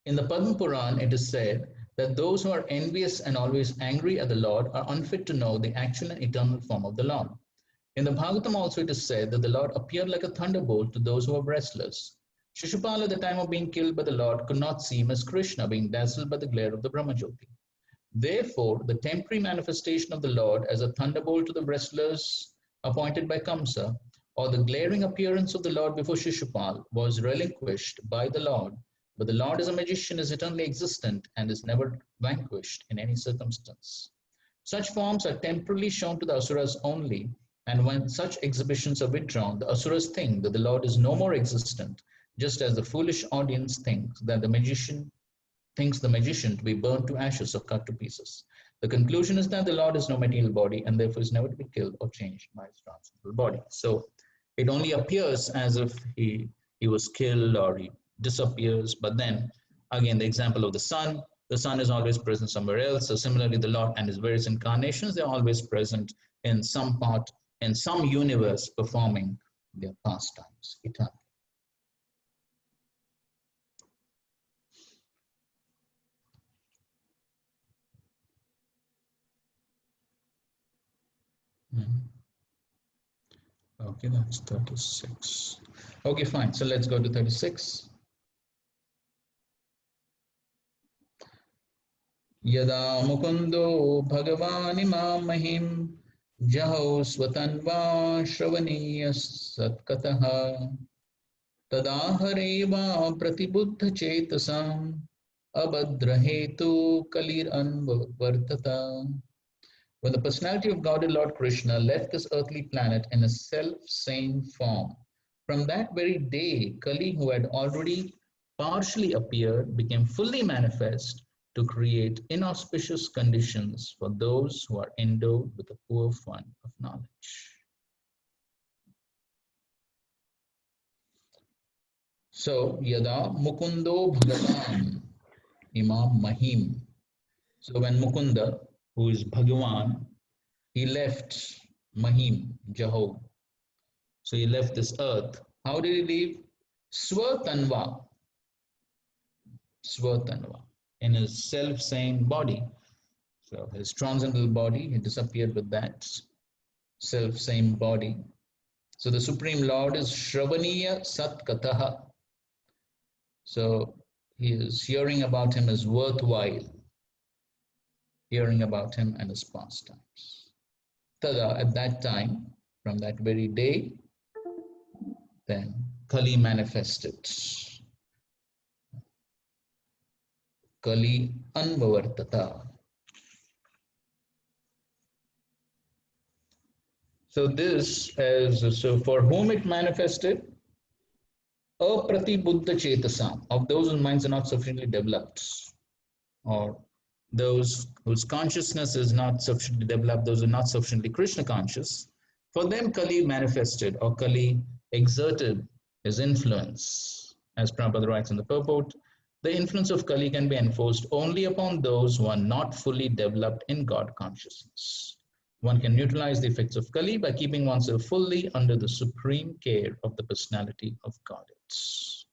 Speaker 2: In the Padma Puran, it is said that those who are envious and always angry at the Lord are unfit to know the actual and eternal form of the Lord. In the Bhagavatam also it is said that the Lord appeared like a thunderbolt to those who are restless. Shishupala, at the time of being killed by the Lord, could not see him as Krishna, being dazzled by the glare of the Brahmajyoti. Therefore, the temporary manifestation of the Lord as a thunderbolt to the wrestlers appointed by Kamsa, or the glaring appearance of the Lord before Shishupal, was relinquished by the Lord. But the Lord as a magician is eternally existent and is never vanquished in any circumstance. Such forms are temporarily shown to the Asuras only, and when such exhibitions are withdrawn, the Asuras think that the Lord is no more existent, just as the foolish audience thinks that the magician to be burned to ashes or cut to pieces. The conclusion is that the Lord is no material body and therefore is never to be killed or changed by his transcendental body. So it only appears as if he was killed or he disappears, but then again the example of the sun, The sun is always present somewhere else. So similarly, the Lord and his various incarnations, they're always present in some part, in some universe, performing their pastimes eternally. Okay, that's 36. Okay, fine. So let's go to 36. Yada mukundo bhagavani mahim jaho swatanva shravaniya satkataha tada hareva pratibuddha chetasam abhadrahetu kalir anvartata. When the personality of God, Lord Krishna, left this earthly planet in a self-same form, from that very day, Kali, who had already partially appeared, became fully manifest to create inauspicious conditions for those who are endowed with a poor fund of knowledge. So, Yada Mukundo Bhagavan Imam Mahim. So when Mukunda, who is Bhagavan, he left Mahim, Jaho. So he left this earth. How did he leave? Swatanva. Swatanva. In his self-same body. So his transcendental body, he disappeared with that self-same body. So the Supreme Lord is Shravaniya Satkataha. So he is hearing about him is worthwhile. Hearing about him and his pastimes. Tada, at that time, from that very day, then Kali manifested. Kali Anvavartata. So this is, so for whom it manifested? Apratibuddha chetasam, of those whose minds are not sufficiently developed, or those whose consciousness is not sufficiently developed, those who are not sufficiently Krishna conscious, for them Kali manifested, or Kali exerted his influence. As Prabhupada writes in the purport, the influence of Kali can be enforced only upon those who are not fully developed in God consciousness. One can neutralize the effects of Kali by keeping oneself fully under the supreme care of the personality of Godheads.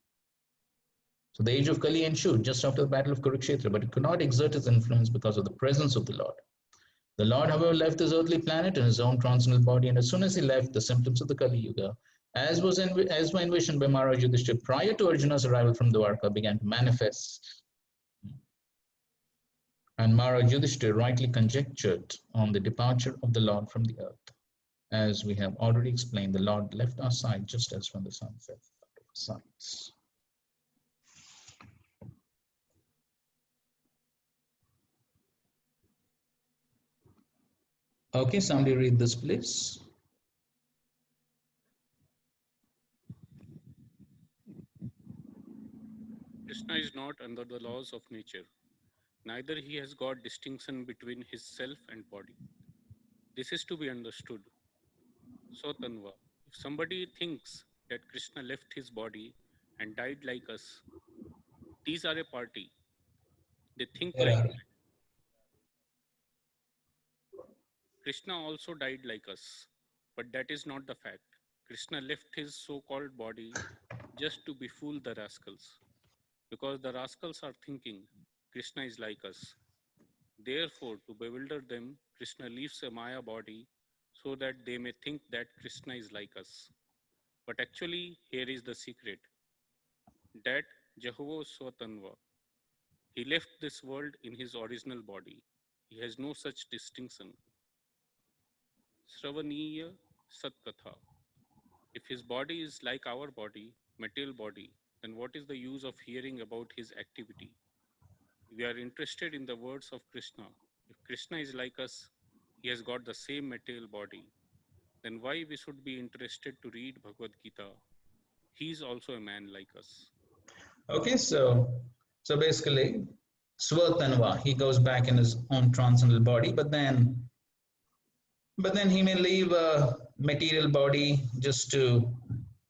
Speaker 2: So the age of Kali ensued just after the battle of Kurukshetra, but it could not exert its influence because of the presence of the Lord. The Lord, however, left this earthly planet in his own transcendental body, and as soon as he left, the symptoms of the Kali Yuga, as were envisioned by Maharaj Yudhishthira prior to Arjuna's arrival from Dwarka, began to manifest. And Maharaj Yudhishthira rightly conjectured on the departure of the Lord from the earth. As we have already explained, the Lord left our side just as when the sun set out of our sides. Okay, somebody read this, please.
Speaker 5: Krishna is not under the laws of nature. Neither he has got distinction between his self and body. This is to be understood. So Tanva, if somebody thinks that Krishna left his body and died like us, these are a party. They think like that. Krishna also died like us, but that is not the fact. Krishna left his so-called body just to befool the rascals, because the rascals are thinking Krishna is like us. Therefore, to bewilder them, Krishna leaves a Maya body so that they may think that Krishna is like us. But actually, here is the secret, that Jehovah Swatanva, he left this world in his original body. He has no such distinction. Sravaniya Satkatha. If his body is like our body, material body, then what is the use of hearing about his activity? We are interested in the words of Krishna. If Krishna is like us, he has got the same material body, then why we should be interested to read Bhagavad Gita? He is also a man like us.
Speaker 2: Okay, so basically, Swatanva, he goes back in his own transcendental body, but then he may leave a material body just to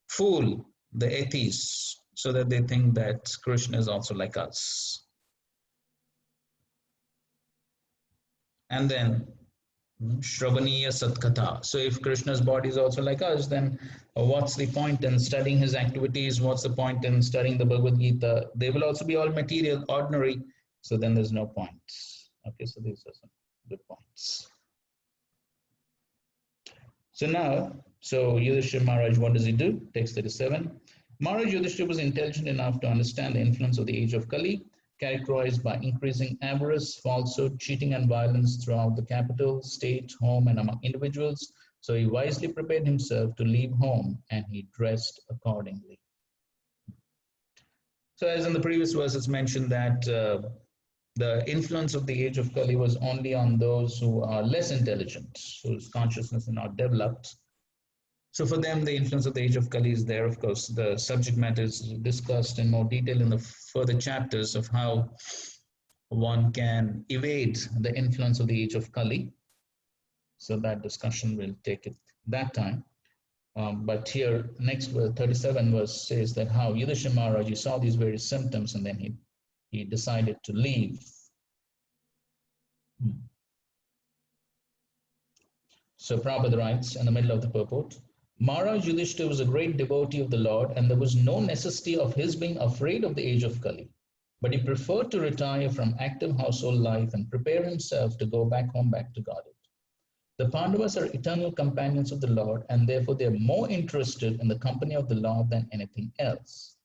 Speaker 2: fool the atheists so that they think that Krishna is also like us. And then Shravaniya Satkatha. So if Krishna's body is also like us, then what's the point in studying his activities? What's the point in studying the Bhagavad Gita? They will also be all material, ordinary. So then there's no point. Okay, so these are some good points. So now, Yudhishthira Maharaj, what does he do? Text 37. Maharaj Yudhishthira was intelligent enough to understand the influence of the age of Kali, characterized by increasing avarice, falsehood, cheating, and violence throughout the capital, state, home, and among individuals. So he wisely prepared himself to leave home, and he dressed accordingly. So as in the previous verse, it's mentioned that the influence of the age of Kali was only on those who are less intelligent, whose consciousness is not developed. So for them, the influence of the age of Kali is there. Of course, the subject matter is discussed in more detail in the further chapters of how one can evade the influence of the age of Kali. So that discussion will take it that time. But here, next verse, 37 verse says that how Yudhishthira Maharaj saw these various symptoms and then he decided to leave. So Prabhupada writes in the middle of the purport, Maharaj Yudhishthira was a great devotee of the Lord, and there was no necessity of his being afraid of the age of Kali. But he preferred to retire from active household life and prepare himself to go back home, back to Godhead. The Pandavas are eternal companions of the Lord, and therefore they are more interested in the company of the Lord than anything else.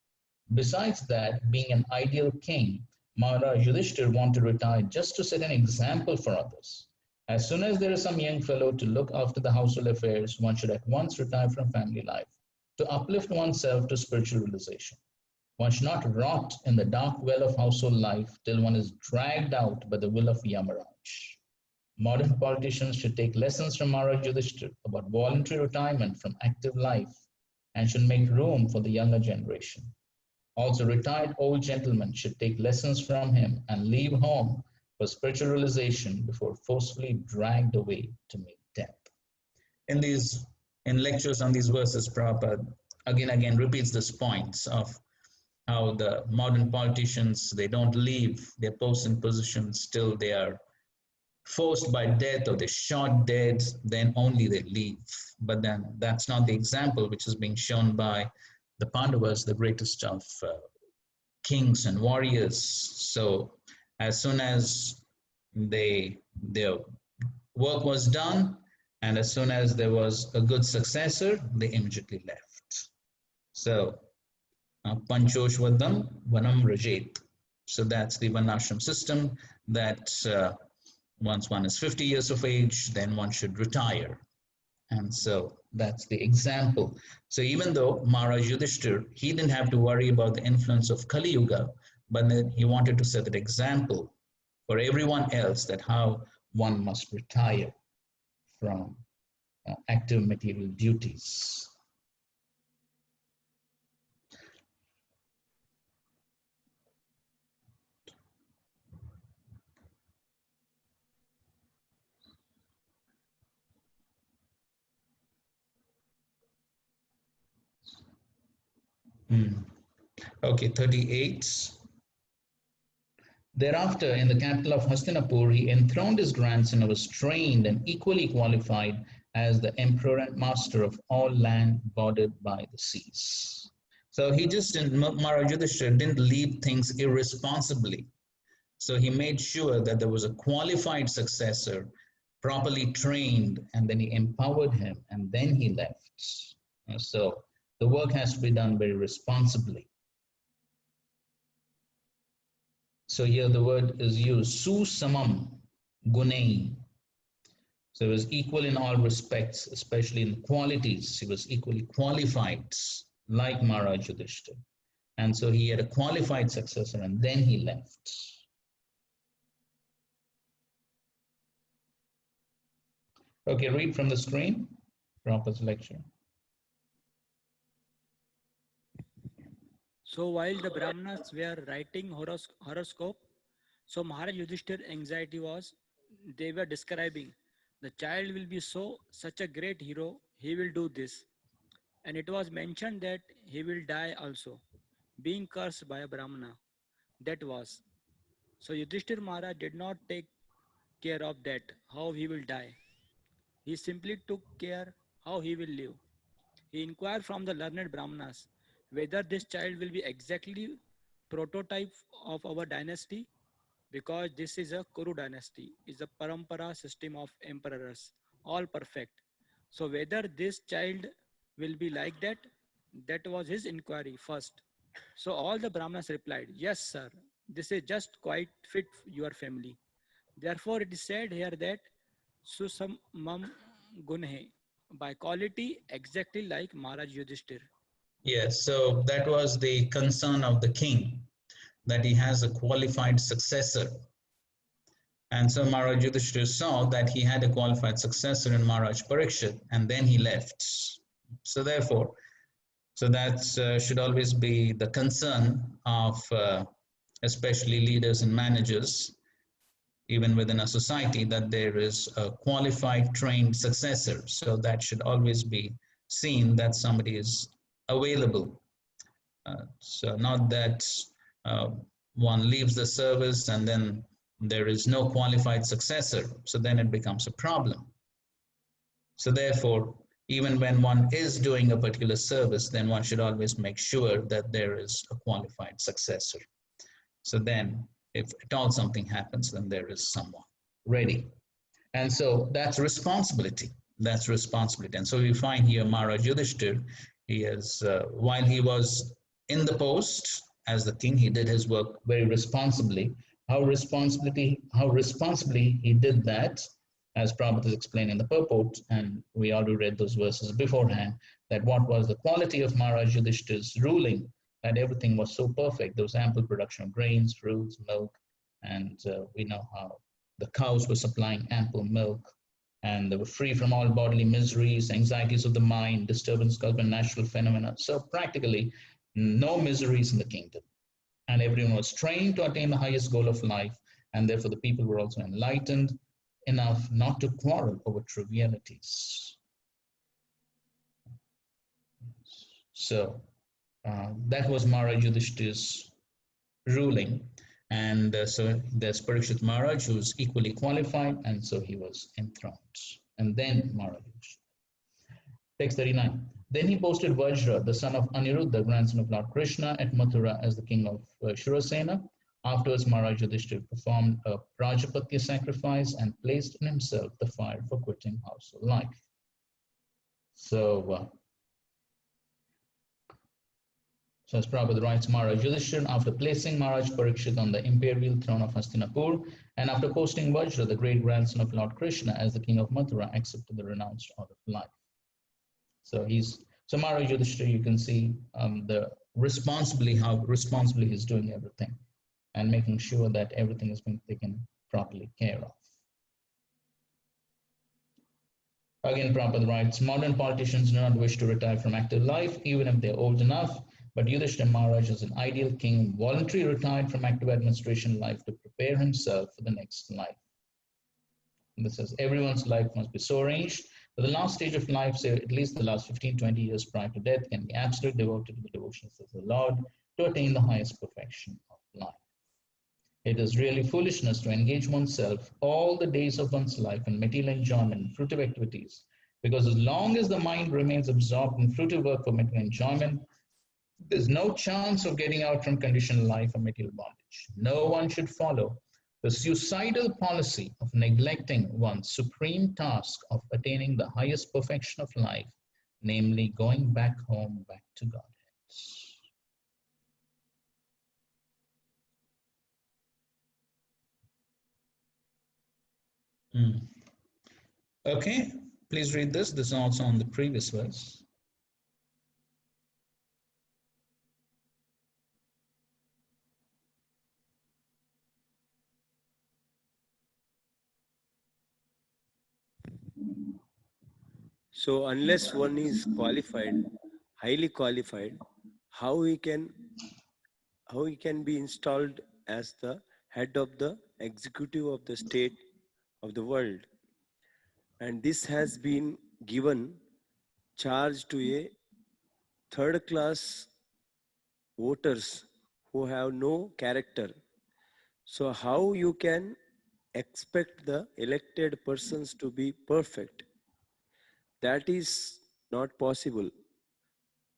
Speaker 2: Besides that, being an ideal king, Maharaj Yudhishthira wanted to retire just to set an example for others. As soon as there is some young fellow to look after the household affairs, one should at once retire from family life to uplift oneself to spiritual realization. One should not rot in the dark well of household life till one is dragged out by the will of Yamaraj. Modern politicians should take lessons from Maharaj Yudhishthira about voluntary retirement from active life and should make room for the younger generation. Also, retired old gentlemen should take lessons from him and leave home for spiritual realization before forcefully dragged away to meet death. In lectures on these verses, Prabhupada again repeats this points of how the modern politicians, they don't leave their posts and positions till they are forced by death or they're shot dead, then only they leave. But then that's not the example which is being shown by the Pandavas, the greatest of kings and warriors. So as soon as their work was done, and as soon as there was a good successor, they immediately left. So Panchoshvadam Vanam Rajet. So that's the Varnashram system that once one is 50 years of age, then one should retire. And so that's the example. So even though Maharaj Yudhishthira, he didn't have to worry about the influence of Kali Yuga, but then he wanted to set an example for everyone else that how one must retire from active material duties. Okay, 38. Thereafter, in the capital of Hastinapur, he enthroned his grandson who was trained and equally qualified as the emperor and master of all land bordered by the seas. So he just didn't, Maharaj Yudhishthira didn't leave things irresponsibly. So he made sure that there was a qualified successor, properly trained, and then he empowered him, and then he left. So the work has to be done very responsibly. So here the word is used, su samam gunain. So he was equal in all respects, especially in qualities. He was equally qualified, like Maharaj Yudhishthira. And so he had a qualified successor, and then he left. Okay, read from the screen, Prabhupada's lecture.
Speaker 5: So while the Brahmanas were writing horoscope, so Maharaj Yudhishthir's anxiety was, they were describing, the child will be such a great hero, he will do this. And it was mentioned that he will die also, being cursed by a Brahmana. That was. So Yudhishthir Maharaj did not take care of that, how he will die. He simply took care how he will live. He inquired from the learned Brahmanas whether this child will be exactly prototype of our dynasty, because this is a Kuru dynasty, is a parampara system of emperors, all perfect. So whether this child will be like that, that was his inquiry first. So all the Brahmanas replied, yes, sir, this is just quite fit your family. Therefore, it is said here that Susamam Gunhe, by quality exactly like Maharaj Yudhishthir.
Speaker 2: Yes, so that was the concern of the king, that he has a qualified successor. And so Maharaj Yudhishthira saw that he had a qualified successor in Maharaj Parikshit, and then he left. So therefore, so that should always be the concern of especially leaders and managers, even within a society, that there is a qualified, trained successor. So that should always be seen that somebody is available. So not that one leaves the service and then there is no qualified successor. So then it becomes a problem. So therefore, even when one is doing a particular service, then one should always make sure that there is a qualified successor. So then if at all something happens, then there is someone ready. And so that's responsibility. That's responsibility. And so we find here Maharaj Yudhishthir, he is, while he was in the post as the king, he did his work very responsibly. How responsibly he did that, as Prabhupada is explained in the purport, and we already read those verses beforehand, that what was the quality of Maharaj Yudhishthir's ruling, that everything was so perfect. There was ample production of grains, fruits, milk, and we know how the cows were supplying ample milk, and they were free from all bodily miseries, anxieties of the mind, disturbance caused by natural phenomena. So practically, no miseries in the kingdom. And everyone was trained to attain the highest goal of life, and therefore the people were also enlightened enough not to quarrel over trivialities. So that was Maharaj Yudhishthir's ruling. And so there's Parikshit Maharaj, who was equally qualified, and so he was enthroned. And then Maharaj Yudhishthir. Text 39. Then he posted Vajra, the son of Aniruddha, grandson of Lord Krishna, at Mathura as the king of Shurasena. Afterwards, Maharaj Yudhishthir performed a Prajapatya sacrifice and placed in himself the fire for quitting household life. So as Prabhupada writes, Maharaj Yudhishthir, after placing Maharaj Parikshit on the imperial throne of Hastinapur, and after posting Vajra, the great grandson of Lord Krishna, as the king of Mathura, accepted the renounced order of life. So Maharaj Yudhishthir, you can see how responsibly he's doing everything and making sure that everything is being taken properly care of. Again, Prabhupada writes, modern politicians do not wish to retire from active life, even if they're old enough. But Yudhishthira Maharaj is an ideal king who voluntarily retired from active administration life to prepare himself for the next life. And this says, everyone's life must be so arranged that the last stage of life, say at least the last 15-20 years prior to death, can be absolutely devoted to the devotions of the Lord to attain the highest perfection of life. It is really foolishness to engage oneself all the days of one's life in material enjoyment and fruitive activities, because as long as the mind remains absorbed in fruitive work for material enjoyment, there's no chance of getting out from conditioned life or material bondage. No one should follow the suicidal policy of neglecting one's supreme task of attaining the highest perfection of life, namely going back home, back to Godhead. Okay, please read this. This is also on the previous verse.
Speaker 8: So unless one is qualified, highly qualified, how he can be installed as the head of the executive of the state of the world? And this has been given charge to a third class voters who have no character. So how you can expect the elected persons to be perfect. That is not possible.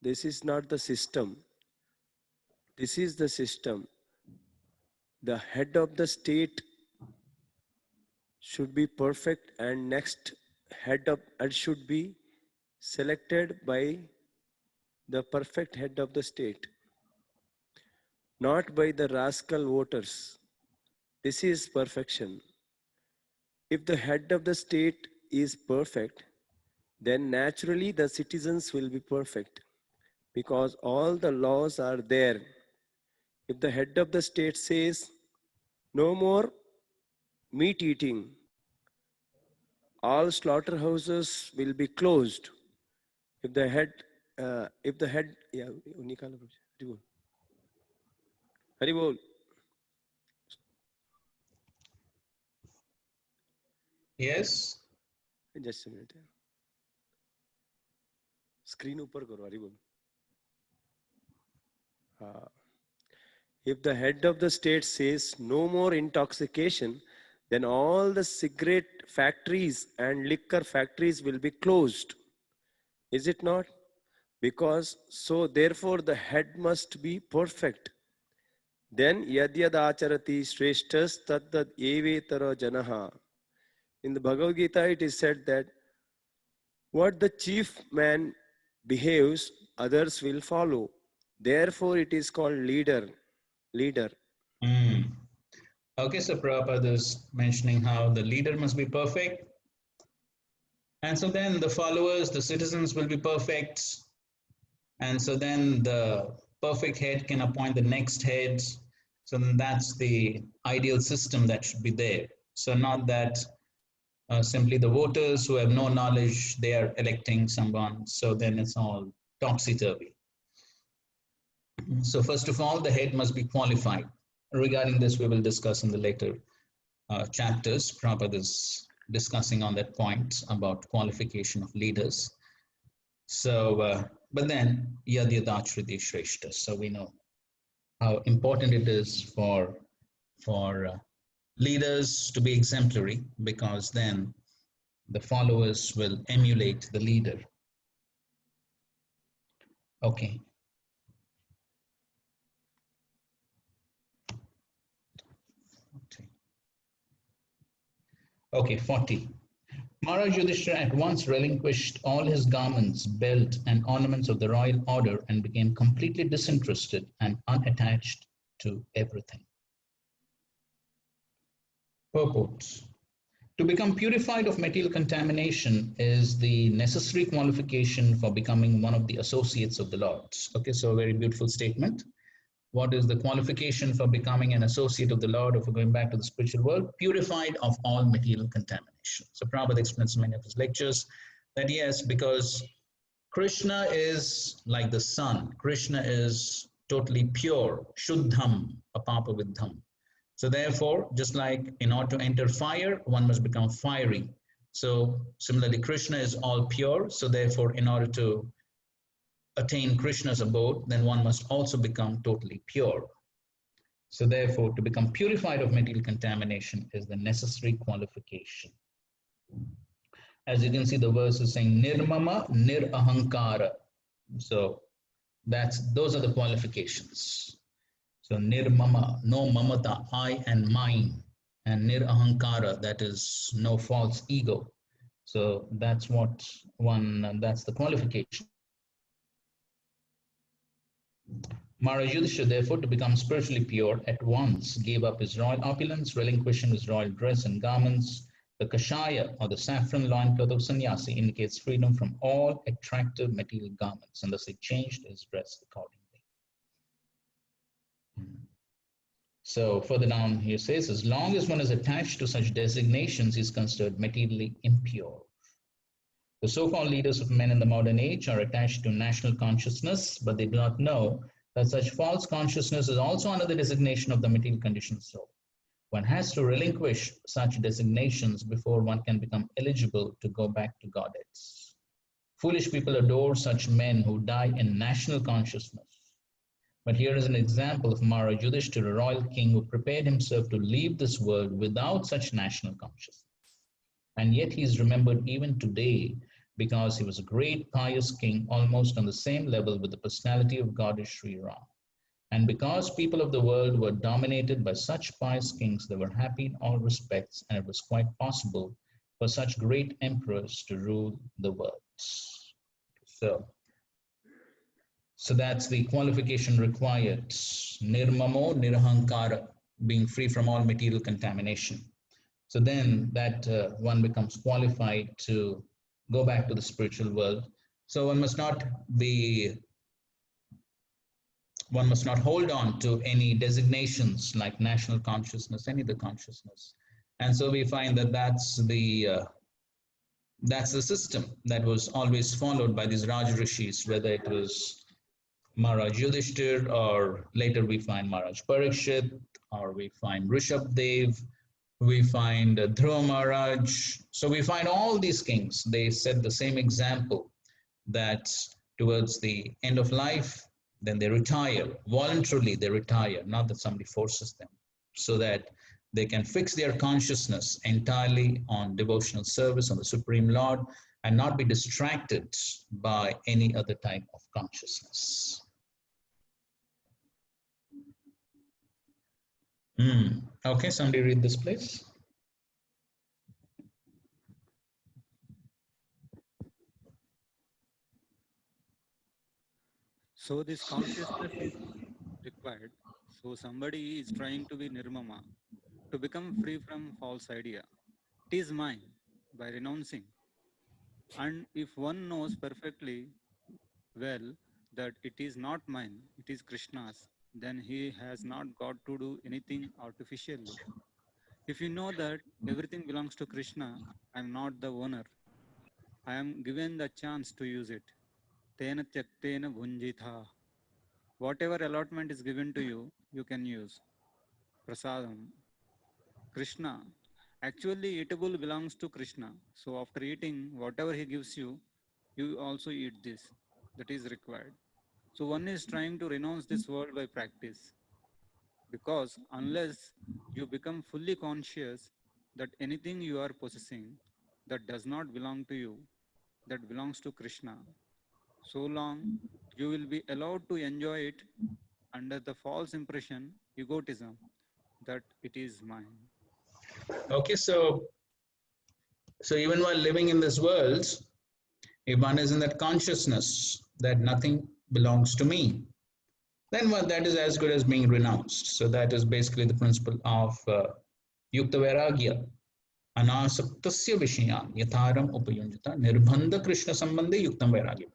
Speaker 8: This is not the system. This is the system. The head of the state should be perfect, and next head of and should be selected by the perfect head of the state, not by the rascal voters. This is perfection. If the head of the state is perfect, then naturally the citizens will be perfect because all the laws are there. If the head of the state says no more meat eating, all slaughterhouses will be closed. If the head, yeah, Haribol.
Speaker 2: Yes.
Speaker 8: Just a minute. Screen upar karo, Haribol. If the head of the state says no more intoxication, then all the cigarette factories and liquor factories will be closed. Is it not? Because so therefore the head must be perfect. Then yadyad acharati shreshtas tattad evetara janaha. In the Bhagavad Gita it is said that what the chief man behaves, others will follow. Therefore it is called leader.
Speaker 2: Okay, so Prabhupada is mentioning how the leader must be perfect. And so then the followers, the citizens will be perfect. And so then the perfect head can appoint the next head. So then that's the ideal system that should be there. So not that simply the voters who have no knowledge, they are electing someone. So then it's all topsy-turvy. So first of all, the head must be qualified. Regarding this, we will discuss in the later chapters. Prabhupada is discussing on that point about qualification of leaders. So, but then yadyadachriti shreshta. So we know how important it is for leaders to be exemplary, because then the followers will emulate the leader. Okay. Okay, 40. Maharaj Yudhishthira at once relinquished all his garments, belt, and ornaments of the royal order and became completely disinterested and unattached to everything. Purport. To become purified of material contamination is the necessary qualification for becoming one of the associates of the Lord. Okay, so a very beautiful statement. What is the qualification for becoming an associate of the Lord, or for going back to the spiritual world? Purified of all material contamination. So Prabhupada explains in many of his lectures that yes, because Krishna is like the sun. Krishna is totally pure, shuddham, apapavidham. So therefore, just like in order to enter fire, one must become fiery. So similarly, Krishna is all pure. So therefore, in order to attain Krishna's abode, then one must also become totally pure. So therefore, to become purified of material contamination is the necessary qualification. As you can see, the verse is saying nirmama nirahankara. So those are the qualifications. So nirmama, no mamata, I and mine, and nirahankara, that is no false ego. So that's that's the qualification. Maharaj Yudhishthira, therefore, to become spiritually pure, at once gave up his royal opulence, relinquishing his royal dress and garments. The kashaya, or the saffron loincloth of sannyasi, indicates freedom from all attractive material garments, and thus he changed his dress accordingly. So further down he says, as long as one is attached to such designations, he is considered materially impure. The so-called leaders of men in the modern age are attached to national consciousness, but they do not know that such false consciousness is also under the designation of the material conditioned soul. One has to relinquish such designations before one can become eligible to go back to Godheads. Foolish people adore such men who die in national consciousness. But here is an example of Maharaj Yudhishthira, a royal king who prepared himself to leave this world without such national consciousness. And yet he is remembered even today because he was a great pious king, almost on the same level with the personality of Goddess Sri Ram. And because people of the world were dominated by such pious kings, they were happy in all respects, and it was quite possible for such great emperors to rule the world. So that's the qualification required. Nirmamo nirahankara, being free from all material contamination. So then that one becomes qualified to go back to the spiritual world. So one must not hold on to any designations like national consciousness, any other consciousness. And so we find that that's the system that was always followed by these Raj Rishis, whether it was Maharaj Yudhishthir, or later we find Maharaj Parikshit, or we find Rishabdev, we find Dhruva Maharaj. So we find all these kings, they set the same example, that towards the end of life, then they retire. Voluntarily they retire, not that somebody forces them, so that they can fix their consciousness entirely on devotional service on the Supreme Lord and not be distracted by any other type of consciousness. Okay, somebody read this, please.
Speaker 9: So this consciousness is required. So somebody is trying to be nirmama, to become free from false idea. It is mine by renouncing. And if one knows perfectly well that it is not mine, it is Krishna's, then he has not got to do anything artificially. If you know that everything belongs to Krishna, I am not the owner. I am given the chance to use it. Tena tyaktena bhunjitha. Whatever allotment is given to you, you can use. Prasadam. Krishna. Actually, eatable belongs to Krishna. So after eating, whatever he gives you, you also eat this. That is required. So one is trying to renounce this world by practice. Because unless you become fully conscious that anything you are possessing that does not belong to you, that belongs to Krishna, so long you will be allowed to enjoy it under the false impression, egotism, that it is mine.
Speaker 2: Okay, so even while living in this world, if one is in that consciousness that nothing belongs to me, then that is as good as being renounced. So that is basically the principle of Yukta Vairagya. Anasaktasya Vishayan Yatharam Upayunjata Nirbandha Krishna Sambandhe Yuktam Vairagya.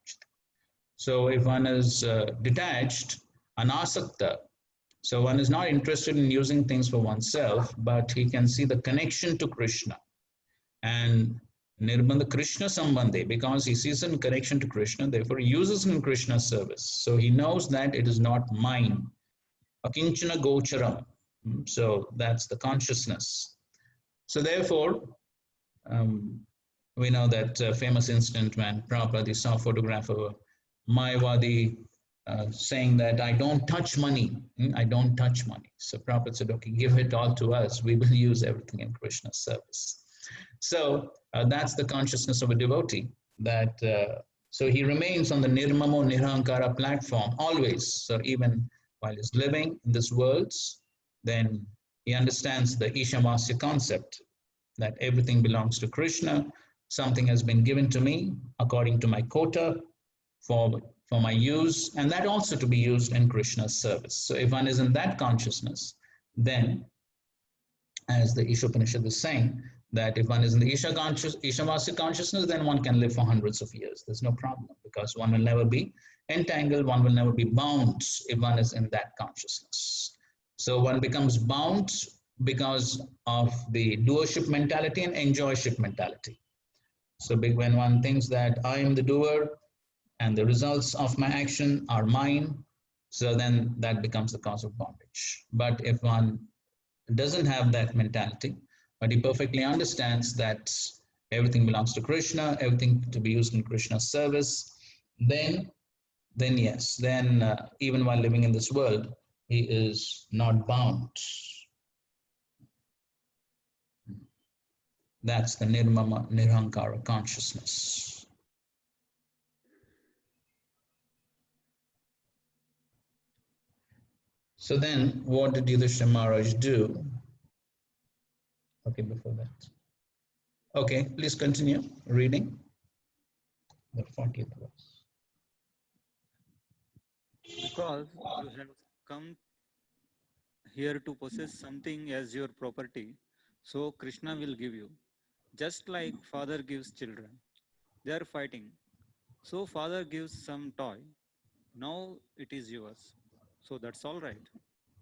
Speaker 2: So if one is detached, anasakta, so one is not interested in using things for oneself, but he can see the connection to Krishna. And Nirbandha Krishna Sambandhe, because he sees in connection to Krishna, therefore he uses in Krishna's service. So he knows that it is not mine. Akinchana Gocharam. So that's the consciousness. So therefore, we know that famous incident when Prabhupada saw a photograph of a Mayavadi saying that I don't touch money, I don't touch money. So Prabhupada said, okay, give it all to us. We will use everything in Krishna's service. So that's the consciousness of a devotee. That so he remains on the Nirmamo Nirahankara platform always. So even while he's living in this world, then he understands the Ishamasya concept, that everything belongs to Krishna. Something has been given to me according to my quota for my use, and that also to be used in Krishna's service. So if one is in that consciousness, then as the Ishopanishad is saying, that if one is in the Ishamasya consciousness, then one can live for hundreds of years. There's no problem, because one will never be entangled, one will never be bound if one is in that consciousness. So one becomes bound because of the doership mentality and enjoyship mentality. So when one thinks that I am the doer and the results of my action are mine, so then that becomes the cause of bondage. But if one doesn't have that mentality, but he perfectly understands that everything belongs to Krishna, everything to be used in Krishna's service, then then yes, then even while living in this world, he is not bound. That's the nirmama, nirankara consciousness. So then, what did Yudhishthira Maharaj do? Okay, before that. Okay, please continue reading the 40th verse.
Speaker 9: Because you have come here to possess something as your property, so Krishna will give you. Just like father gives children. They are fighting. So father gives some toy. Now it is yours. So that's all right.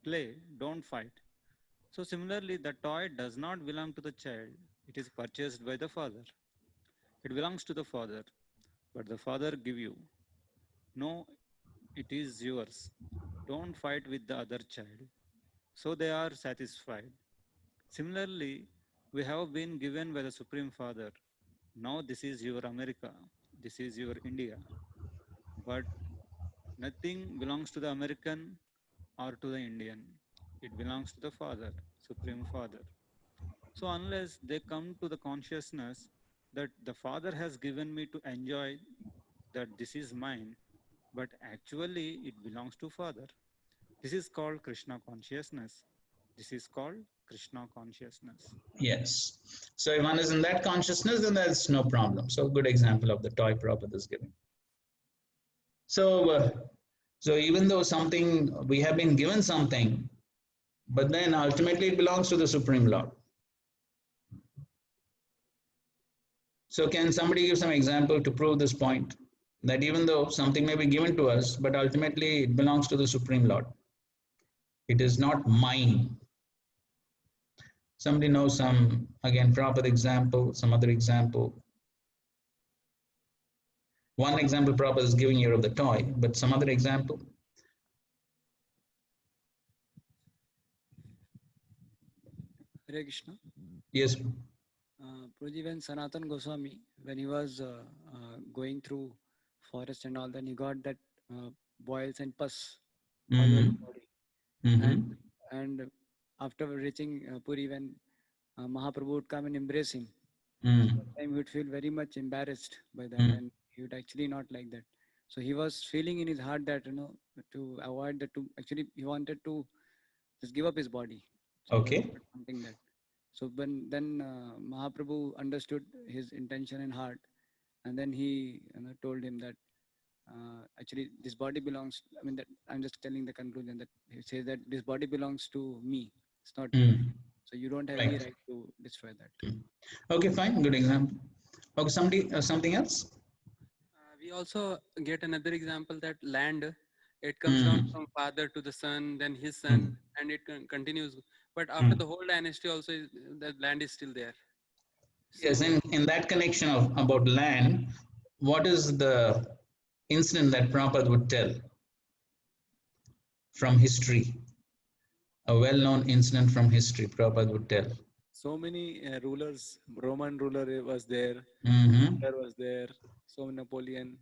Speaker 9: Play, don't fight. So similarly, the toy does not belong to the child. It is purchased by the father. It belongs to the father, but the father give you. No, it is yours. Don't fight with the other child. So they are satisfied. Similarly, we have been given by the Supreme Father. Now this is your America. This is your India. But nothing belongs to the American or to the Indian. It belongs to the Father, Supreme Father. So unless they come to the consciousness that the Father has given me to enjoy, that this is mine, but actually it belongs to Father. This is called Krishna consciousness. This is called Krishna consciousness.
Speaker 2: Yes. So if one is in that consciousness, then there's no problem. So good example of the toy Prabhupada is giving. So even though something, we have been given something, but then ultimately it belongs to the Supreme Lord. So can somebody give some example to prove this point? That even though something may be given to us, but ultimately it belongs to the Supreme Lord. It is not mine. Somebody knows some, again, proper example, some other example. One example Prabhupada is giving here of the toy, but some other example.
Speaker 10: Hare Krishna.
Speaker 2: Yes.
Speaker 10: Prabhuji, when Sanatan Goswami, when he was going through forest and all, then he got that boils and pus all over his body. And after reaching Puri, when Mahaprabhu would come and embrace him, that time he would feel very much embarrassed by that, and he would actually not like that. So he was feeling in his heart that, to avoid that, actually he wanted to just give up his body. So
Speaker 2: okay.
Speaker 10: Something that. So then Mahaprabhu understood his intention and heart, and then he told him that actually this body belongs. I mean, that I'm just telling the conclusion that he says that this body belongs to me. It's not you. So you don't have any right to destroy that.
Speaker 2: Okay, fine. Good example. Okay, somebody something else.
Speaker 11: We also get another example that land, it comes down from father to the son, then his son, and it continues. But after the whole dynasty also, the land is still there. So,
Speaker 2: yes, in that connection of about land, what is the incident that Prabhupada would tell from history? A well-known incident from history Prabhupada would tell.
Speaker 5: So many rulers, Roman ruler was there, Hitler was there, so Napoleon.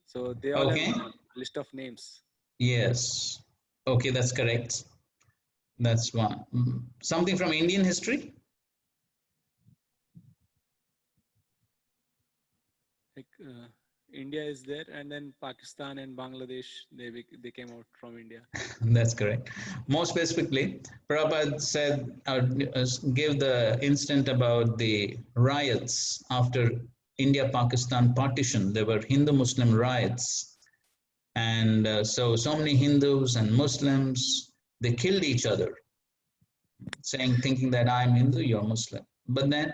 Speaker 5: So they all have a list of names.
Speaker 2: Yes. Okay, that's correct. That's one. Something from Indian history?
Speaker 5: Like India is there, and then Pakistan and Bangladesh, they came out from India.
Speaker 2: That's correct. More specifically, Prabhupada said, gave the incident about the riots after India-Pakistan partition. There were Hindu-Muslim riots. And so many Hindus and Muslims, they killed each other, thinking that I'm Hindu, you're Muslim. But then,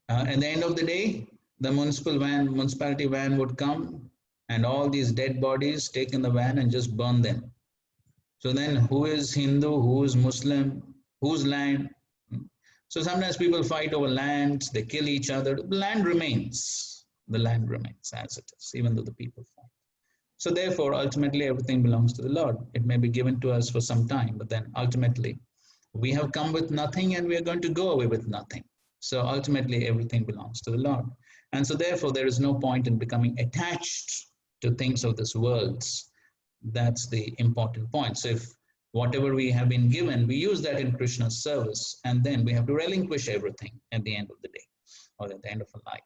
Speaker 2: at the end of the day, the municipality van would come and all these dead bodies take in the van and just burn them. So then who is Hindu, who is Muslim, whose land? So sometimes people fight over lands, they kill each other. The land remains. The land remains as it is, even though the people fight. So therefore, ultimately, everything belongs to the Lord. It may be given to us for some time, but then ultimately, we have come with nothing and we are going to go away with nothing. So ultimately, everything belongs to the Lord. And so therefore, there is no point in becoming attached to things of this world. That's the important point. So if whatever we have been given, we use that in Krishna's service, and then we have to relinquish everything at the end of the day or at the end of a life.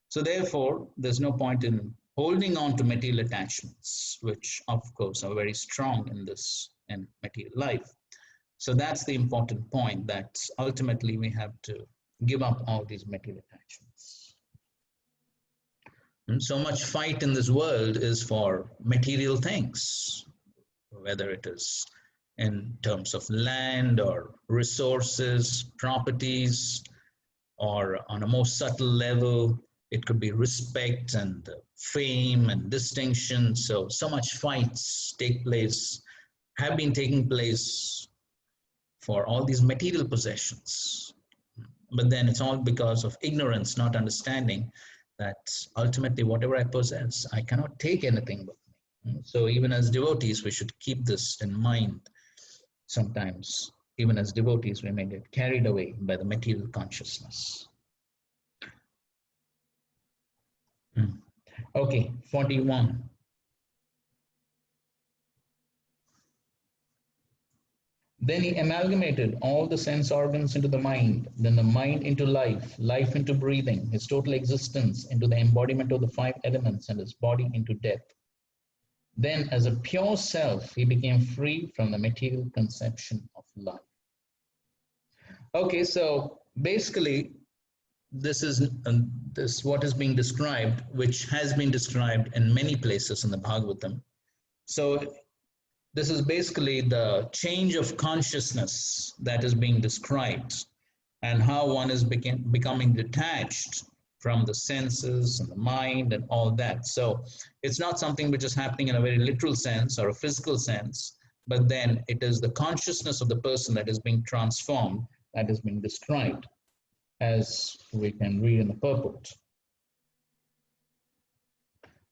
Speaker 2: So therefore, there's no point in holding on to material attachments, which of course are very strong in material life. So that's the important point, that ultimately we have to give up all these material attachments. And so much fight in this world is for material things, whether it is in terms of land or resources, properties, or on a more subtle level, it could be respect and fame and distinction. So much fights have been taking place for all these material possessions. But then it's all because of ignorance, not understanding that ultimately whatever I possess, I cannot take anything with me. So even as devotees, we should keep this in mind. Sometimes, even as devotees, we may get carried away by the material consciousness. Okay, 41. Then he amalgamated all the sense organs into the mind, then the mind into life, life into breathing, his total existence into the embodiment of the 5 elements, and his body into death. Then, as a pure self, he became free from the material conception of life. Okay, so basically, this is what is being described, which has been described in many places in the Bhagavatam. So this is basically the change of consciousness that is being described, and how one is becoming detached from the senses and the mind and all that. So it's not something which is happening in a very literal sense or a physical sense, but then it is the consciousness of the person that is being transformed that is being described, as we can read in the purport.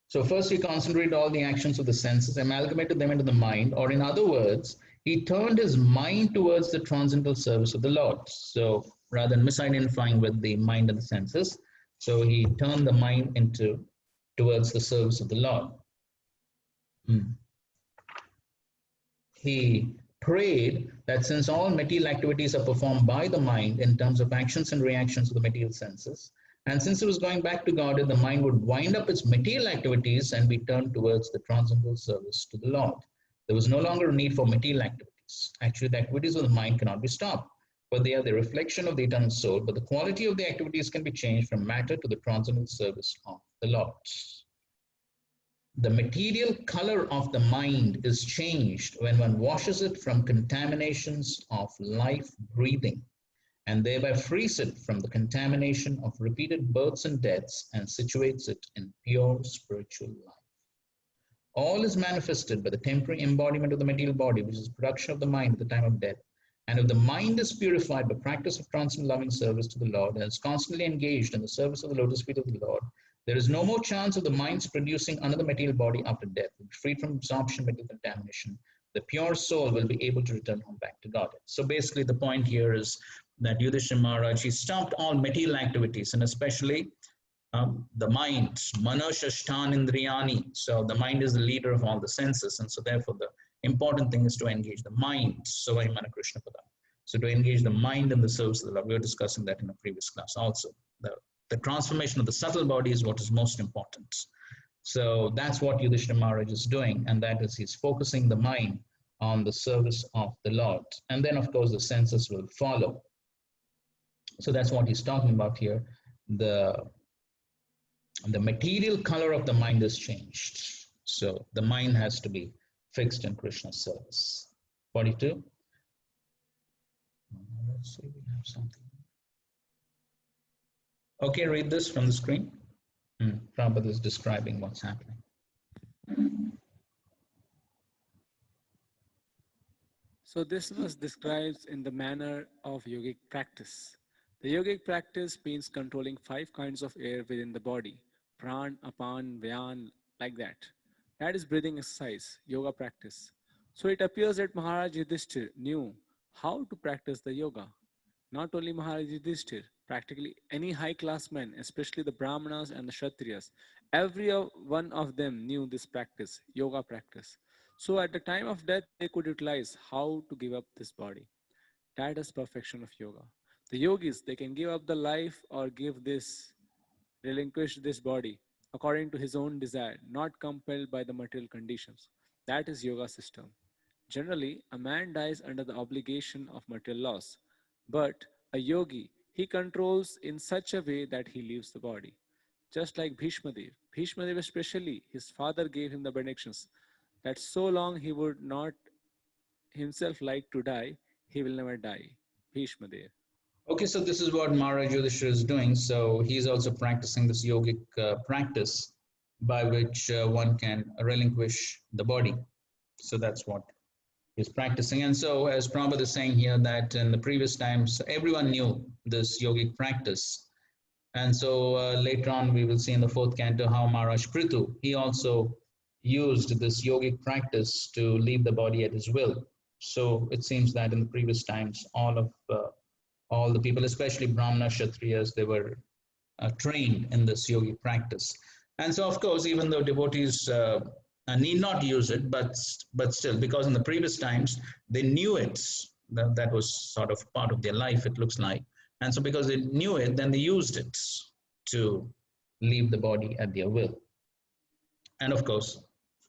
Speaker 2: So first he concentrated all the actions of the senses, amalgamated them into the mind, or in other words, he turned his mind towards the transcendental service of the Lord. So rather than misidentifying with the mind and the senses, so he turned the mind towards the service of the Lord. He prayed that since all material activities are performed by the mind in terms of actions and reactions of the material senses, and since it was going back to God, the mind would wind up its material activities and be turned towards the transcendental service to the Lord. There was no longer a need for material activities. Actually, the activities of the mind cannot be stopped, for they are the reflection of the eternal soul, but the quality of the activities can be changed from matter to the transcendental service of the Lord. The material color of the mind is changed when one washes it from contaminations of life breathing, and thereby frees it from the contamination of repeated births and deaths, and situates it in pure spiritual life. All is manifested by the temporary embodiment of the material body, which is production of the mind at the time of death. And if the mind is purified by practice of transcendent loving service to the Lord, and is constantly engaged in the service of the lotus feet of the Lord, there is no more chance of the mind's producing another material body after death. Freed from absorption, material contamination, the pure soul will be able to return home back to God. So basically the point here is that Yudhishthira Maharaj, he stopped all material activities, and especially the mind, Manoshashtan Indriyani. So the mind is the leader of all the senses, and so therefore the important thing is to engage the mind. So Mana Krishna Pada. So to engage the mind in the service of the Lord. We were discussing that in a previous class also. The transformation of the subtle body is what is most important. So that's what Yudhishthira Maharaj is doing, and that is he's focusing the mind on the service of the Lord. And then of course the senses will follow. So that's what he's talking about here. The material color of the mind is changed. So the mind has to be fixed in Krishna's service. 42. Let's see, we have something. Okay, read this from the screen. Prabhupada is describing what's happening.
Speaker 5: So this was described in the manner of yogic practice. The yogic practice means controlling 5 kinds of air within the body. Pran, Apan, Vyan, like that. That is breathing exercise, yoga practice. So it appears that Maharaj Yudhishthir knew how to practice the yoga. Not only Maharaj Yudhishthir, practically any high class man, especially the Brahmanas and the Kshatriyas, Every one of them knew this practice, yoga practice. So at the time of death, they could utilize how to give up this body. That is perfection of yoga. The yogis, they can give up the life or give this, relinquish this body according to his own desire, not compelled by the material conditions. That is yoga system. Generally, a man dies under the obligation of material laws, but a yogi, he controls in such a way that he leaves the body. Just like Bhishma Dev. Bhishma Dev especially, his father gave him the benedictions that so long he would not himself like to die, he will never die. Bhishma Dev.
Speaker 2: Okay, so this is what Maharaj Yudhishthira is doing. So he's also practicing this yogic practice by which one can relinquish the body. So that's what he's practicing. And so, as Prabhupada is saying here, that in the previous times, everyone knew this yogic practice. And so later on, we will see in the fourth canto how Maharaj Prithu, he also used this yogic practice to leave the body at his will. So it seems that in the previous times, all the people, especially Brahmana, Kshatriyas, they were trained in this yogic practice. And so, of course, even though devotees need not use it, but still, because in the previous times they knew it, that was sort of part of their life, it looks like. And so, because they knew it, then they used it to leave the body at their will. And of course,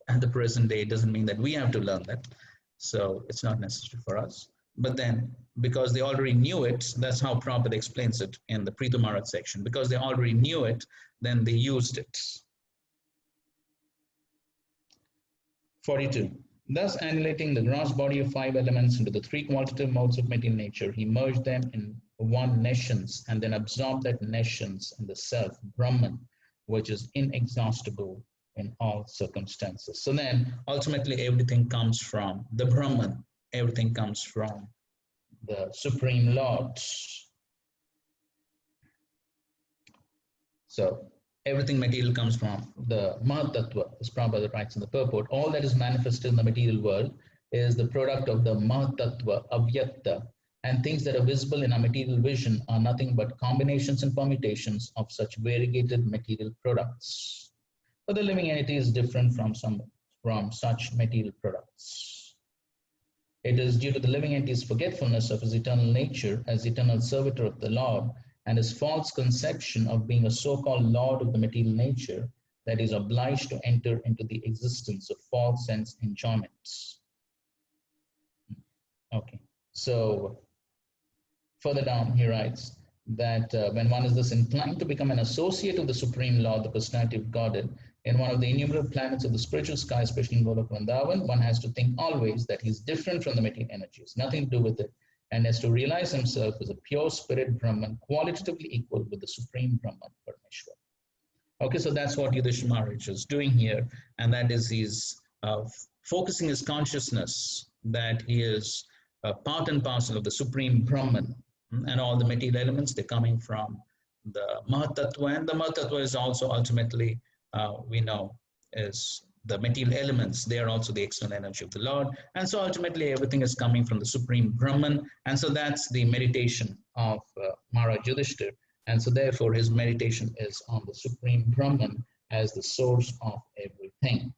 Speaker 2: at the present day, it doesn't mean that we have to learn that. So it's not necessary for us. But then, because they already knew it, that's how Prabhupada explains it in the Prithu Maharaj section. Because they already knew it, then they used it. 42. Thus, annihilating the gross body of 5 elements into the 3 qualitative modes of material nature, he merged them in one nescience and then absorbed that nescience in the self, Brahman, which is inexhaustible in all circumstances. So then, ultimately, everything comes from the Brahman. Everything comes from the Supreme Lord. So, everything material comes from the Mahatattva, as Prabhupada writes in the purport. All that is manifested in the material world is the product of the Mahatattva, Avyakta, and things that are visible in our material vision are nothing but combinations and permutations of such variegated material products. But the living entity is different from such material products. It is due to the living entity's forgetfulness of his eternal nature as eternal servitor of the Lord and his false conception of being a so-called lord of the material nature that is obliged to enter into the existence of false sense enjoyments. Okay, so further down he writes that when one is thus inclined to become an associate of the Supreme Lord, the personality of Godhead, in one of the innumerable planets of the spiritual sky, especially in Golok Vrindavan, one has to think always that he's different from the material energies, nothing to do with it, and has to realize himself as a pure spirit Brahman, qualitatively equal with the Supreme Brahman, Parameshwar. Okay, so that's what Yudhishthira Maharaj is doing here, and that is he's focusing his consciousness that he is part and parcel of the Supreme Brahman, and all the material elements, they're coming from the Mahatattva, and the Mahatattva is also ultimately, we know, is the material elements. They are also the external energy of the Lord, and so ultimately everything is coming from the Supreme Brahman, and so that's the meditation of Maharaj Yudhishthira, and so therefore his meditation is on the Supreme Brahman as the source of everything.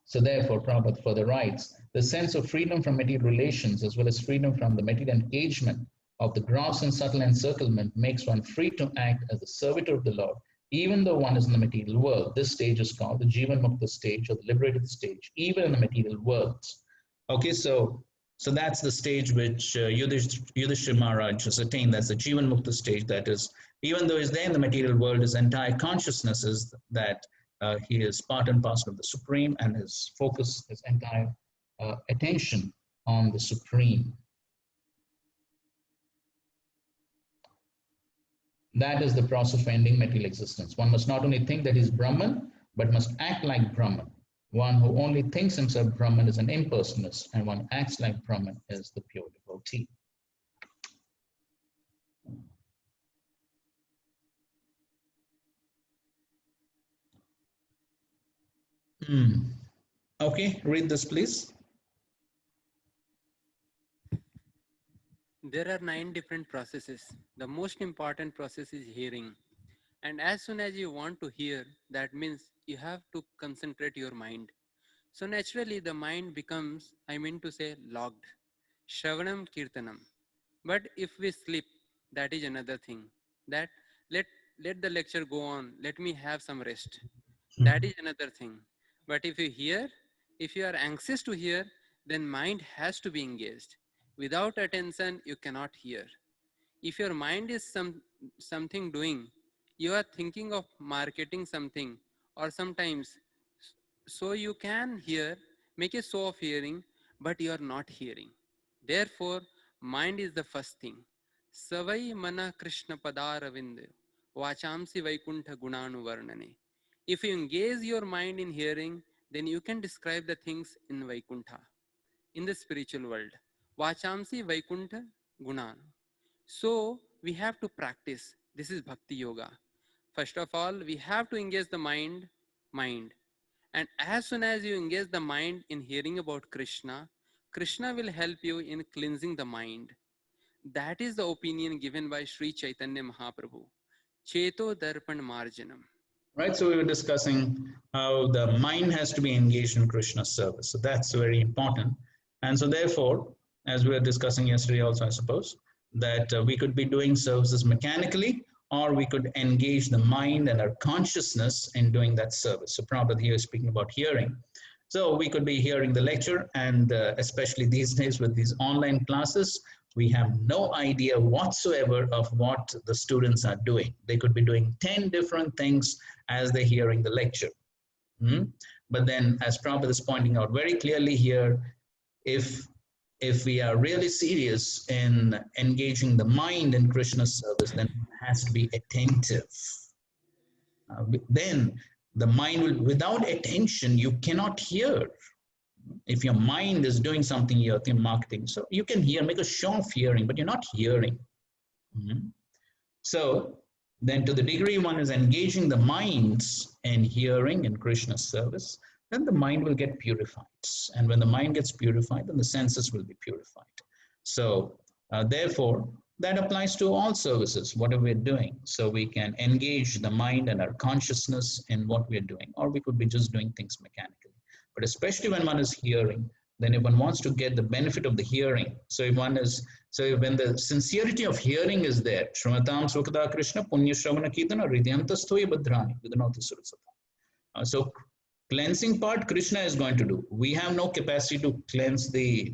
Speaker 2: So therefore, Prabhupada further writes, the sense of freedom from material relations as well as freedom from the material engagement of the gross and subtle encirclement makes one free to act as the servitor of the Lord, even though one is in the material world. This stage is called the Jivan Mukta stage, or the liberated stage, even in the material world. Okay, so that's the stage which Yudhishthira Maharaj has attained. That's the Jivan Mukta stage. That is, even though he's there in the material world, his entire consciousness is that he is part and parcel of the Supreme, and his focus, his entire attention on the Supreme. That is the process of ending material existence. One must not only think that he is Brahman, but must act like Brahman. One who only thinks himself Brahman is an impersonalist, and one who acts like Brahman is the pure devotee. Okay, read this, please.
Speaker 11: There are 9 different processes. The most important process is hearing. And as soon as you want to hear, that means you have to concentrate your mind. So naturally, the mind becomes, I mean to say, logged. Shravanam Kirtanam. But if we sleep, that is another thing. That let let the lecture go on. Let me have some rest. That is another thing. But if you hear, if you are anxious to hear, then mind has to be engaged. Without attention, you cannot hear. If your mind is something doing, you are thinking of marketing something, or sometimes so you can hear, make a show of hearing, but you are not hearing. Therefore, mind is the first thing. Savai mana Krishna padaravind vachamsi vaikuntha gunanu varnane. If you engage your mind in hearing, then you can describe the things in Vaikuntha, in the spiritual world. Vachamsi vaikuntha gunanu. So we have to practice. This is Bhakti Yoga. First of all, we have to engage the mind. And as soon as you engage the mind in hearing about Krishna, Krishna will help you in cleansing the mind. That is the opinion given by Sri Chaitanya Mahaprabhu. Cheto Darpan Marjanam.
Speaker 2: Right, so we were discussing how the mind has to be engaged in Krishna's service. So that's very important. And so therefore, as we were discussing yesterday also, I suppose, that we could be doing services mechanically, or we could engage the mind and our consciousness in doing that service. So Prabhupada here is speaking about hearing. So we could be hearing the lecture, and especially these days with these online classes, we have no idea whatsoever of what the students are doing. They could be doing 10 different things as they're hearing the lecture. But then, as Prabhupada is pointing out very clearly here, if we are really serious in engaging the mind in Krishna's service, then one has to be attentive. Then the mind will, without attention, you cannot hear. If your mind is doing something, you're marketing, so you can hear, make a show of hearing, but you're not hearing. So then to the degree one is engaging the minds in hearing in Krishna's service, then the mind will get purified. And when the mind gets purified, then the senses will be purified. So therefore, that applies to all services, whatever we're doing. So we can engage the mind and our consciousness in what we're doing, or we could be just doing things mechanically. But especially when one is hearing, then if one wants to get the benefit of the hearing, so if one is, so when the sincerity of hearing is there, Shrimatam Sukada Krishna Punya Shravana Kirtana Ridyantastoya Badrani Vidanoti Surasata. So cleansing part Krishna is going to do. We have no capacity to cleanse the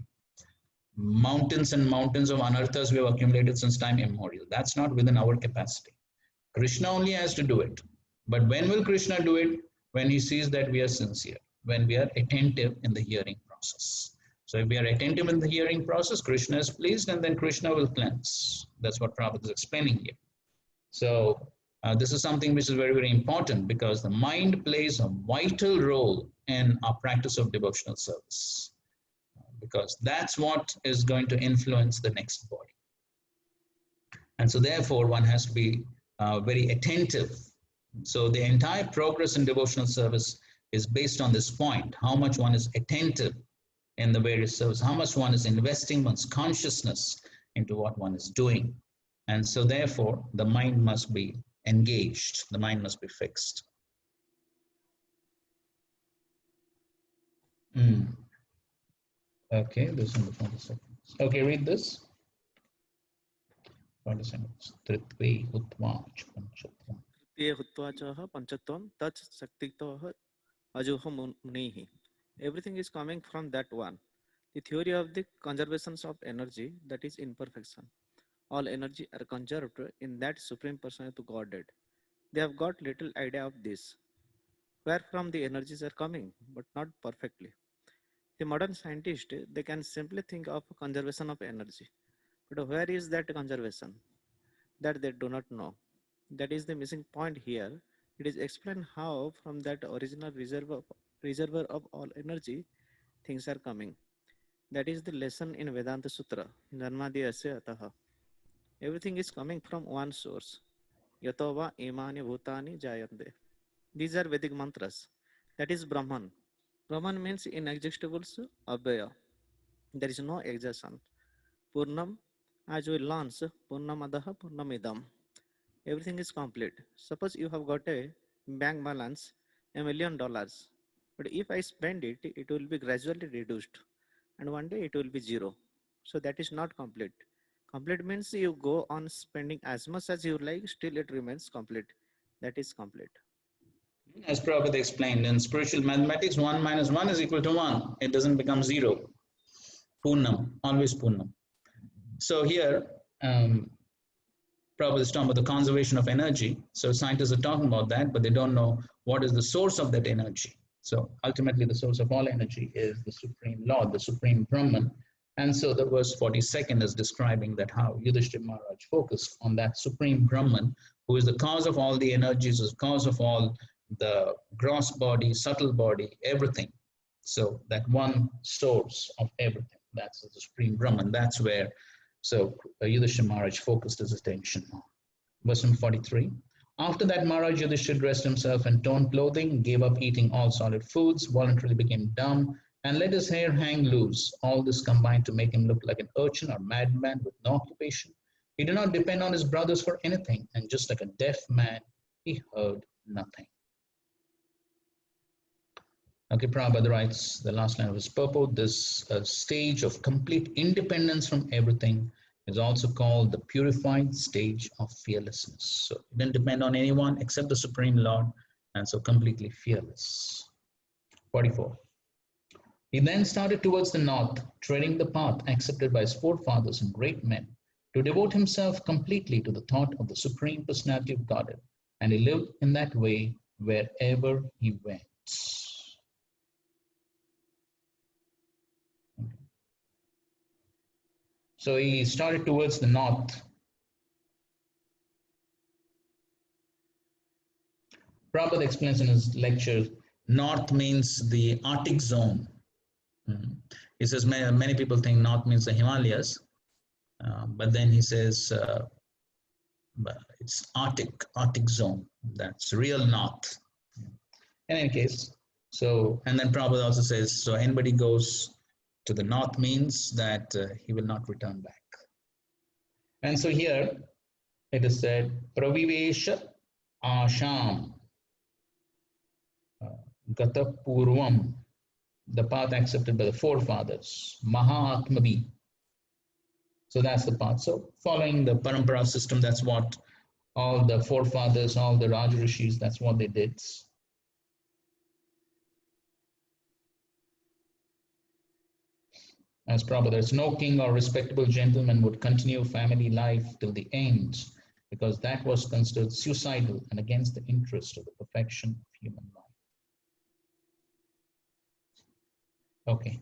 Speaker 2: mountains and mountains of anarthas we have accumulated since time immemorial. That's not within our capacity. Krishna only has to do it. But when will Krishna do it? When he sees that we are sincere, when we are attentive in the hearing process. So if we are attentive in the hearing process, Krishna is pleased, and then Krishna will cleanse. That's what Prabhupada is explaining here. So this is something which is very, very important, because the mind plays a vital role in our practice of devotional service, because that's what is going to influence the next body. And so therefore one has to be very attentive. So the entire progress in devotional service is based on this point, how much one is attentive in the various services, how much one is investing one's consciousness into what one is doing. And so therefore the mind must be engaged, the mind must be fixed. Okay, this is the 20 seconds. Okay, read this. 20 seconds. Tritve hutva panchatvam.
Speaker 12: Tritve hutva chaha panchatvam tat saktitoha ajuha munihi. Everything is coming from that one. The theory of the conservations of energy, that is imperfection. All energy are conserved in that supreme personality Godhead. They have got little idea of this, where from the energies are coming, but not perfectly. The modern scientist, they can simply think of conservation of energy, but where is that conservation? That they do not know. That is the missing point here. It is explained how from that original reservoir of all energy, things are coming. That is the lesson in Vedanta Sutra, Janmadhyasya Ataha. Everything is coming from one source. Yatova imani bhutani jayante. These are Vedic mantras. That is Brahman. Brahman means inexhaustible abhaya. There is no exhaustion. Purnam, as we learn, Purnamadaha Purnamidam. everything is complete. Suppose you have got a bank balance $1 million, but if I spend it, it will be gradually reduced, and one day it will be zero. So that is not complete. Complete means you go on spending as much as you like, still it remains complete. That is complete.
Speaker 2: As Prabhupada explained, in spiritual mathematics, 1 minus 1 is equal to 1. It doesn't become 0. Purnam, always Purnam. So here, Prabhupada is talking about the conservation of energy. So scientists are talking about that, but they don't know what is the source of that energy. So ultimately, the source of all energy is the Supreme Lord, the Supreme Brahman. And so the verse 42nd is describing that how Yudhishthira Maharaj focused on that Supreme Brahman, who is the cause of all the energies, is the cause of all the gross body, subtle body, everything. So that one source of everything, that's the Supreme Brahman. That's where Yudhishthira Maharaj focused his attention on. Verse number 43. After that, Maharaj Yudhishthira dressed himself in torn clothing, gave up eating all solid foods, voluntarily became dumb, and let his hair hang loose. All this combined to make him look like an urchin or madman with no occupation. He did not depend on his brothers for anything, and just like a deaf man, he heard nothing. Okay, Prabhupada writes the last line of his purport, this stage of complete independence from everything is also called the purified stage of fearlessness. So he didn't depend on anyone except the Supreme Lord, and so completely fearless. 44. He then started towards the north, treading the path accepted by his forefathers and great men, to devote himself completely to the thought of the Supreme Personality of Godhead, and he lived in that way wherever he went. So he started towards the north. Prabhupada explains in his lecture, north means the Arctic zone. He says many people think north means the Himalayas, but then he says it's Arctic zone. That's real north. In any case, so, and then Prabhupada also says, so anybody goes to the north means that he will not return back. And so here it is said, Pravivesha Asham Gata Purvam, the path accepted by the forefathers, Mahatmadi. So that's the path. So following the Parampara system, that's what all the forefathers, all the Raj Rishis, that's what they did. As Prabhupada, there's no king or respectable gentleman would continue family life till the end, because that was considered suicidal and against the interest of the perfection of human life. Okay.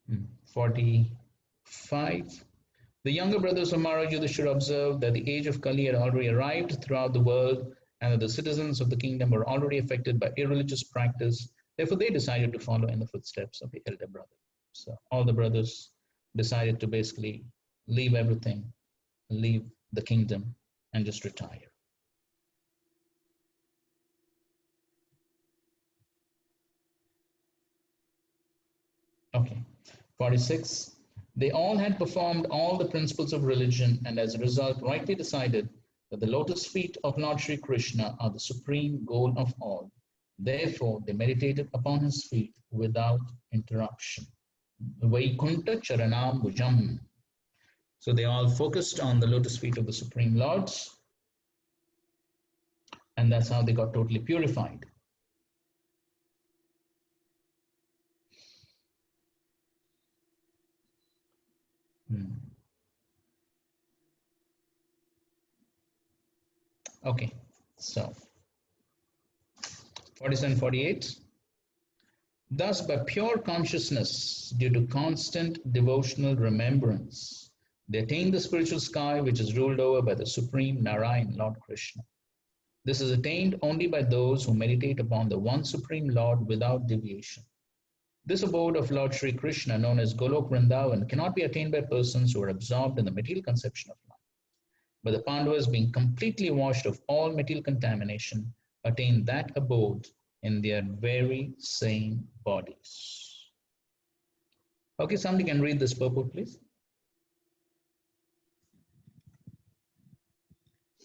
Speaker 2: Hmm. 45. The younger brothers of Maharaj Yudhishthira observed that the age of Kali had already arrived throughout the world and that the citizens of the kingdom were already affected by irreligious practice. Therefore, they decided to follow in the footsteps of the elder brother. So all the brothers decided to basically leave everything, leave the kingdom, and just retire. Okay, 46. They all had performed all the principles of religion and as a result rightly decided that the lotus feet of Lord Sri Krishna are the supreme goal of all. Therefore, they meditated upon his feet without interruption. Vaikunta Charanam Bhujam. So they all focused on the lotus feet of the Supreme Lords, and that's how they got totally purified. Okay, so 47, 48. Thus, by pure consciousness, due to constant devotional remembrance, they attain the spiritual sky which is ruled over by the Supreme Narayan, Lord Krishna. This is attained only by those who meditate upon the one Supreme Lord without deviation. This abode of Lord Sri Krishna, known as Golok Vrindavan, cannot be attained by persons who are absorbed in the material conception of life. But the Pandavas, being completely washed of all material contamination, attain that abode in their very same bodies. Okay, somebody can read this purport, please.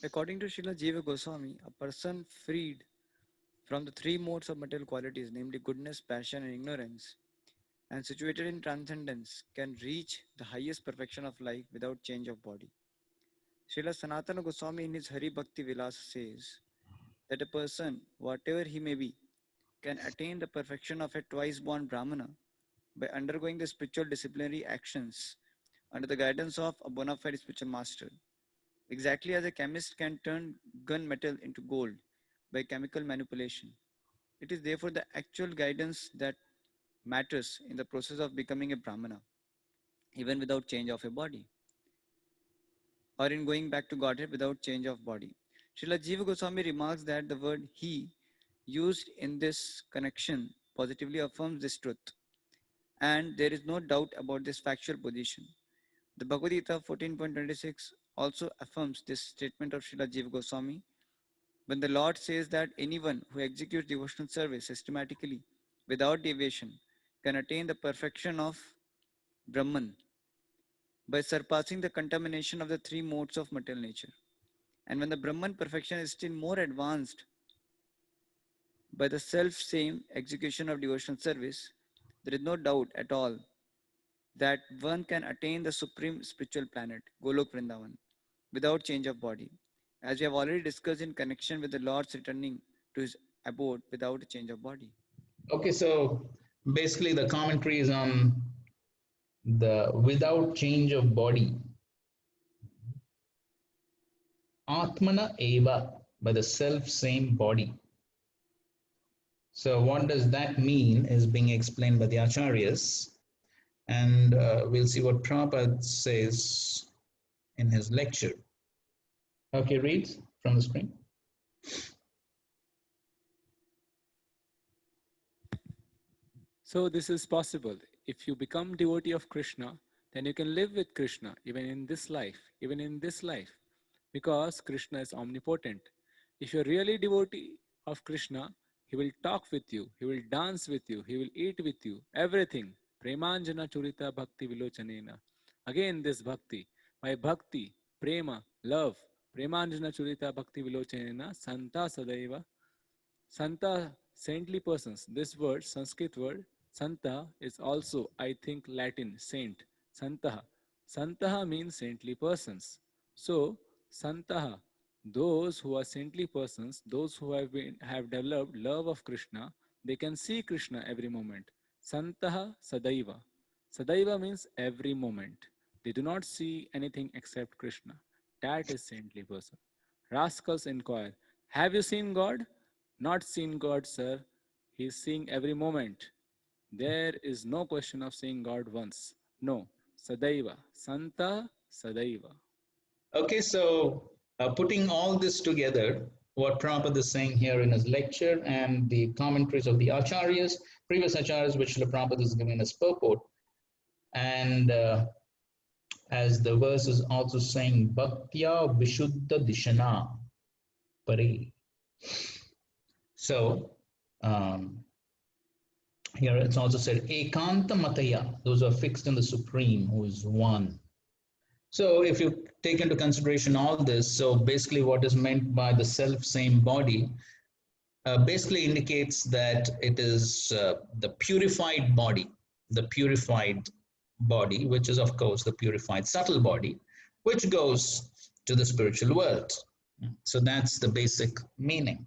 Speaker 10: According to Srila Jiva Goswami, a person freed from the three modes of material qualities, namely goodness, passion, and ignorance, and situated in transcendence, can reach the highest perfection of life without change of body. Srila Sanatana Goswami in his Hari Bhakti Vilasa says that a person, whatever he may be, can attain the perfection of a twice born Brahmana by undergoing the spiritual disciplinary actions under the guidance of a bona fide spiritual master. Exactly as a chemist can turn gunmetal into gold by chemical manipulation. It is therefore the actual guidance that matters in the process of becoming a Brahmana, even without change of a body, or in going back to Godhead without change of body. Srila Jiva Goswami remarks that the word he used in this connection positively affirms this truth, and there is no doubt about this factual position. The Bhagavad Gita 14.26 also affirms this statement of Srila Jiva Goswami when the Lord says that anyone who executes devotional service systematically without deviation can attain the perfection of Brahman by surpassing the contamination of the three modes of material nature. And when the Brahman perfection is still more advanced by the self same execution of devotional service, there is no doubt at all that one can attain the supreme spiritual planet, Golok Vrindavan, without change of body, as we have already discussed in connection with the Lord's returning to his abode without a change of body.
Speaker 2: Okay, so basically the commentary is on the without change of body. Atmana eva, by the self same body. So what does that mean is being explained by the Acharyas. And we'll see what Prabhupada says in his lecture. Okay, read from the screen.
Speaker 5: So this is possible. If you become devotee of Krishna, then you can live with Krishna even in this life, because Krishna is omnipotent. If you're really devotee of Krishna, he will talk with you, he will dance with you, he will eat with you, everything. Premanjana churita bhakti vilochanena. Again this bhakti. My bhakti, prema, love. Premanjana churita bhakti vilochanena santa sadaiva. Santa, saintly persons. This word, Sanskrit word, Santa, is also, I think, Latin, saint. Santaha. Santaha means saintly persons. So, Santaha, those who are saintly persons, those who have developed love of Krishna, they can see Krishna every moment. Santaha Sadaiva. Sadaiva means every moment. They do not see anything except Krishna. That is saintly person. Rascals inquire, have you seen God? Not seen God, sir. He is seeing every moment. There is no question of seeing God once. No. Sadaiva. Santa Sadaiva.
Speaker 2: Okay, so putting all this together, what Prabhupada is saying here in his lecture and the commentaries of the Acharyas, previous Acharyas, which Srila Prabhupada is giving as purport, and as the verse is also saying, Bhaktya Vishuddha Dishana Pare. So, here it's also said, Ekanta Mataya, those are fixed in the Supreme, who is one. So if you take into consideration all this, so basically what is meant by the self-same body basically indicates that it is the purified body, which is of course the purified subtle body, which goes to the spiritual world. So that's the basic meaning.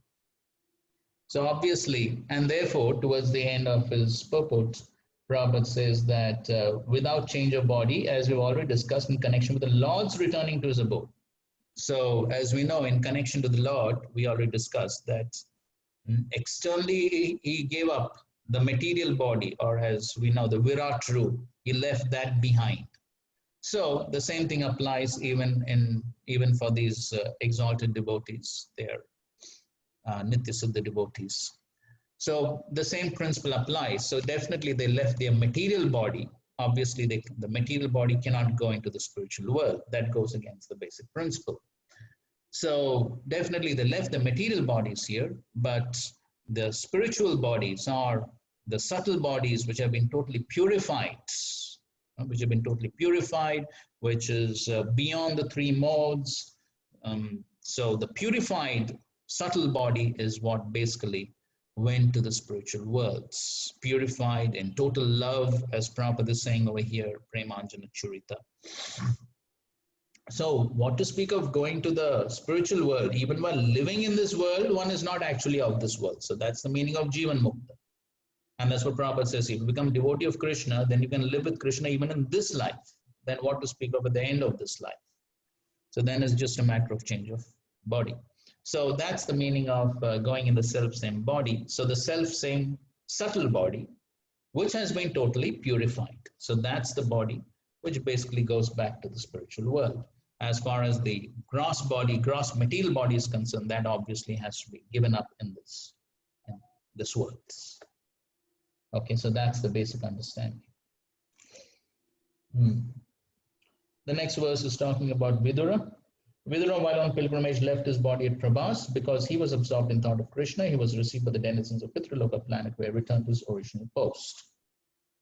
Speaker 2: So obviously, and therefore, towards the end of his purport, Prabhupada says that without change of body, as we've already discussed in connection with the Lord's returning to his abode. So as we know, in connection to the Lord, we already discussed that externally he gave up the material body, or as we know, the Virat Roop, he left that behind. So the same thing applies even for these exalted devotees. They are Nitya Siddha devotees. So the same principle applies. So definitely they left their material body. Obviously, the material body cannot go into the spiritual world. That goes against the basic principle. So definitely they left the material bodies here, but The spiritual bodies are the subtle bodies which have been totally purified, which is beyond the three modes. So the purified subtle body is what basically went to the spiritual worlds, purified in total love, as Prabhupada is saying over here, Premanjana Churita. So what to speak of going to the spiritual world? Even while living in this world, one is not actually of this world. So that's the meaning of Jivan Mukta. And that's what Prabhupada says. If you become devotee of Krishna, then you can live with Krishna even in this life. Then what to speak of at the end of this life? So then it's just a matter of change of body. So that's the meaning of going in the self-same body. So the self-same subtle body, which has been totally purified. So that's the body which basically goes back to the spiritual world. As far as the gross body, gross material body is concerned, that obviously has to be given up in this world. Okay, so that's the basic understanding. The next verse is talking about Vidura. Vidura, while on pilgrimage, left his body at Prabhas because he was absorbed in thought of Krishna. He was received by the denizens of Pitraloka planet, where he returned to his original post.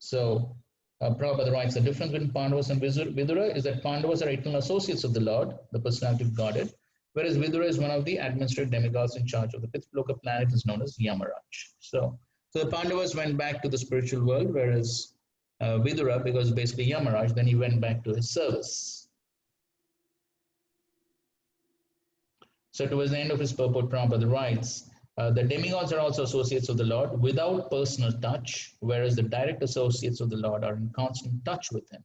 Speaker 2: So Prabhupada writes, the difference between Pandavas and Vidura is that Pandavas are eternal associates of the Lord, the personality of Godhead, whereas Vidura is one of the administrative demigods in charge of the Pitraloka planet, is known as Yamaraj. So the Pandavas went back to the spiritual world, whereas Vidura, because basically Yamaraj, then he went back to his service. So towards the end of his purport, Prabhupada writes, the demigods are also associates of the Lord without personal touch, whereas the direct associates of the Lord are in constant touch with him.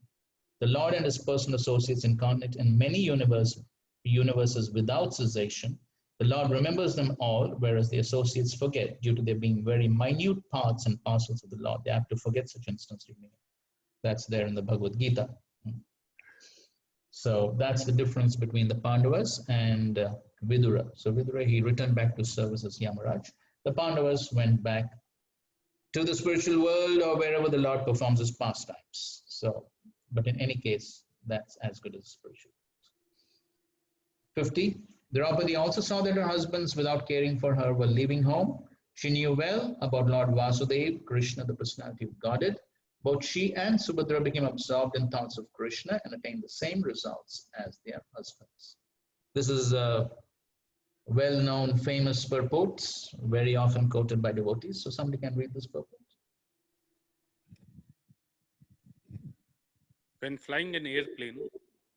Speaker 2: The Lord and his personal associates incarnate in many universes without cessation. The Lord remembers them all, whereas the associates forget due to there being very minute parts and parcels of the Lord. They have to forget such instances. That's there in the Bhagavad Gita. So that's the difference between the Pandavas and Vidura. So Vidura, he returned back to service as Yamaraj. The Pandavas went back to the spiritual world or wherever the Lord performs his pastimes. So, but in any case, that's as good as spiritual. 50. Draupadi also saw that her husbands, without caring for her, were leaving home. She knew well about Lord Vasudeva, Krishna, the personality of Godhead. Both she and Subhadra became absorbed in thoughts of Krishna and attained the same results as their husbands. This is a well-known, famous purport, very often quoted by devotees. So somebody can read this purport.
Speaker 13: When flying an airplane,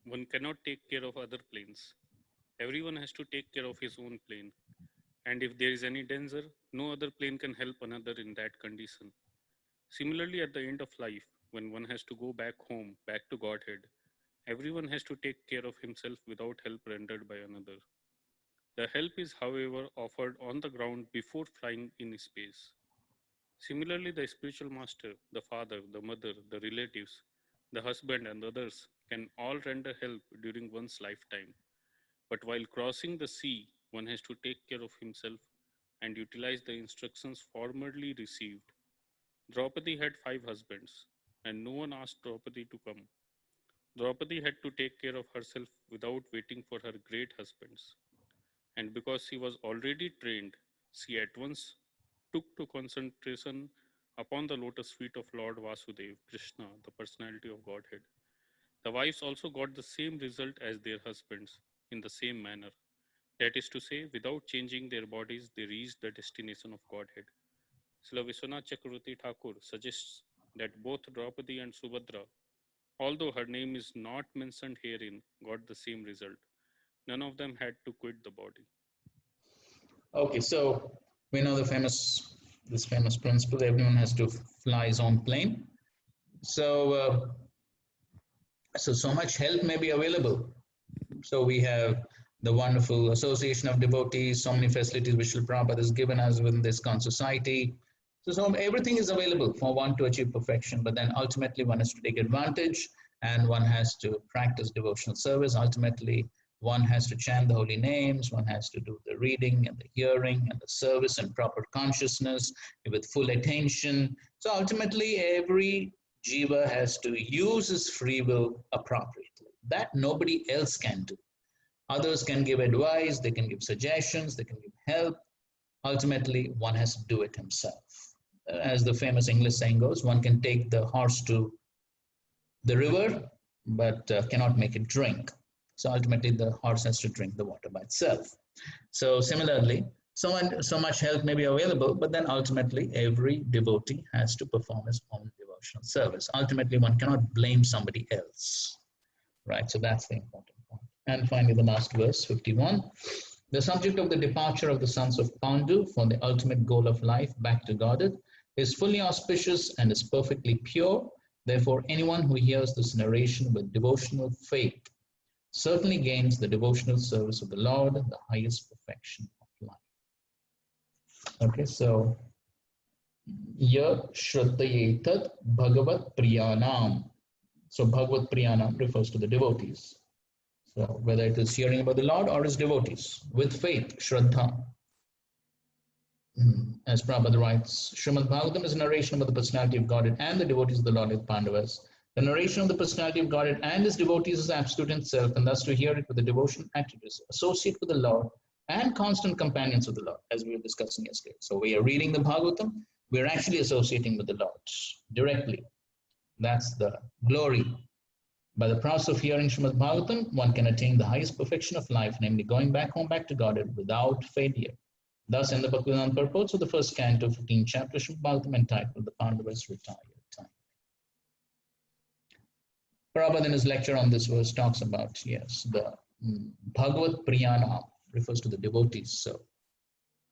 Speaker 13: one cannot take care of other planes. Everyone has to take care of his own plane. And if there is any danger, no other plane can help another in that condition. Similarly, at the end of life, when one has to go back home, back to Godhead, everyone has to take care of himself without help rendered by another. The help is, however, offered on the ground before flying in space. Similarly, the spiritual master, the father, the mother, the relatives, the husband, and others can all render help during one's lifetime. But while crossing the sea, one has to take care of himself and utilize the instructions formerly received. Draupadi had 5 husbands, and no one asked Draupadi to come. Draupadi had to take care of herself without waiting for her great husbands. And because she was already trained, she at once took to concentration upon the lotus feet of Lord Vasudeva, Krishna, the personality of Godhead. The wives also got the same result as their husbands in the same manner. That is to say, without changing their bodies, they reached the destination of Godhead. Srila Vishwanath Chakravarti Thakur suggests that both Draupadi and Subhadra, although her name is not mentioned herein, got the same result. None of them had to quit the body. Okay, so we know this famous principle, everyone has to fly his own plane. So, so much help may be available. So we have the wonderful association of devotees, so many facilities which Srila Prabhupada has given us within this ISKCON society. So everything is available for one to achieve perfection, but then ultimately one has to take advantage and one has to practice devotional service. Ultimately, one has to chant the holy names, one has to do the reading and the hearing and the service and proper consciousness with full attention. So ultimately, every jiva has to use his free will appropriately. That nobody else can do. Others can give advice, they can give suggestions, they can give help,
Speaker 2: ultimately one has to do it himself. As the famous English saying goes, one can take the horse to the river, but cannot make it drink. So ultimately the horse has to drink the water by itself. So similarly, so much help may be available, but then ultimately every devotee has to perform his own devotional service. Ultimately, one cannot blame somebody else, right? So that's the important point. And finally, the last verse, 51. The subject of the departure of the sons of Pandu for the ultimate goal of life back to Godhead is fully auspicious and is perfectly pure. Therefore, anyone who hears this narration with devotional faith certainly gains the devotional service of the Lord, the highest perfection of life. Okay, so Ya Shraddhayetat Bhagavat Priyanam. So Bhagavat Priyanam refers to the devotees. So whether it is hearing about the Lord or his devotees, with faith, Shraddha. As Prabhupada writes, Srimad Bhagavatam is a narration about the personality of Godhead and the devotees of the Lord with Pandavas. The narration of the personality of Godhead and his devotees is absolute in self, and thus to hear it with the devotion attributes associate with the Lord and constant companions of the Lord, as we were discussing yesterday. So we are reading the Bhagavatam, we are actually associating with the Lord directly. That's the glory. By the process of hearing Srimad Bhagavatam, one can attain the highest perfection of life, namely going back home, back to Godhead without failure. Thus, in the Bhaktivedanta purports of the first canto, 15th chapter, Srimad Bhagavatam entitled The Pandavas Retired Time. Prabhupada in his lecture on this verse talks about, yes, the Bhagavat Priyana refers to the devotees. So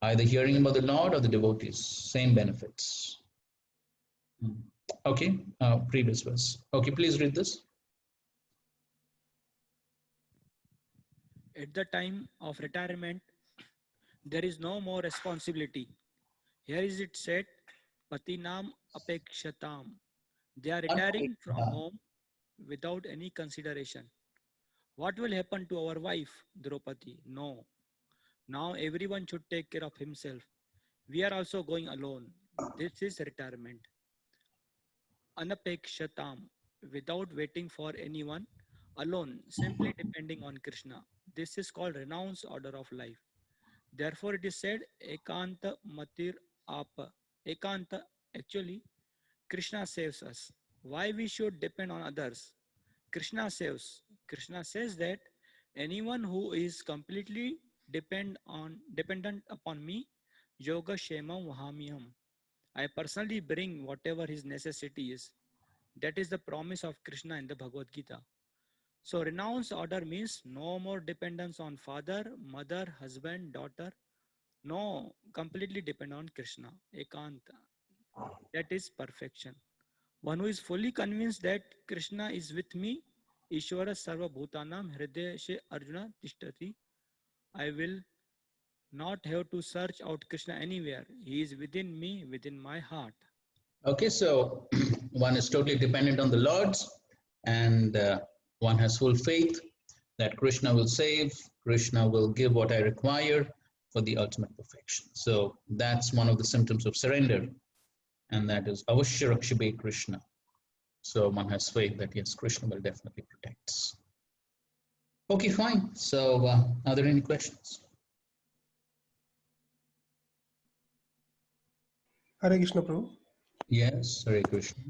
Speaker 2: either hearing about the Lord or the devotees, same benefits. Okay, previous verse. Okay, please read this.
Speaker 10: At the time of retirement, there is no more responsibility. Here is it said, Patinam apekshatam. They are retiring from home without any consideration. What will happen to our wife, Draupadi? No. Now everyone should take care of himself. We are also going alone. This is retirement. Anapekshatam, without waiting for anyone, alone, simply depending on Krishna. This is called renounced order of life. Therefore, it is said, Ekanta Matir Apa. Ekanta, actually, Krishna saves us. Why we should depend on others? Krishna saves. Krishna says that anyone who is completely dependent upon me, Yoga Shema Vahamyam. I personally bring whatever his necessity is. That is the promise of Krishna in the Bhagavad Gita. So renounce order means no more dependence on father, mother, husband, daughter. No, completely depend on Krishna. Ekanta. That is perfection. One who is fully convinced that Krishna is with me, Ishvara Sarva Bhutanam Hridaya Arjuna Tishtati. I will not have to search out Krishna anywhere. He is within me, within my heart.
Speaker 2: Okay, so one is totally dependent on the Lord, and one has full faith that Krishna will save, Krishna will give what I require for the ultimate perfection. So that's one of the symptoms of surrender, and that is Avashya Rakshabe Krishna. So one has faith that yes, Krishna will definitely protect us. Okay, fine. So are there any questions?
Speaker 14: Hare Krishna, Prabhu.
Speaker 2: Yes, Hare Krishna.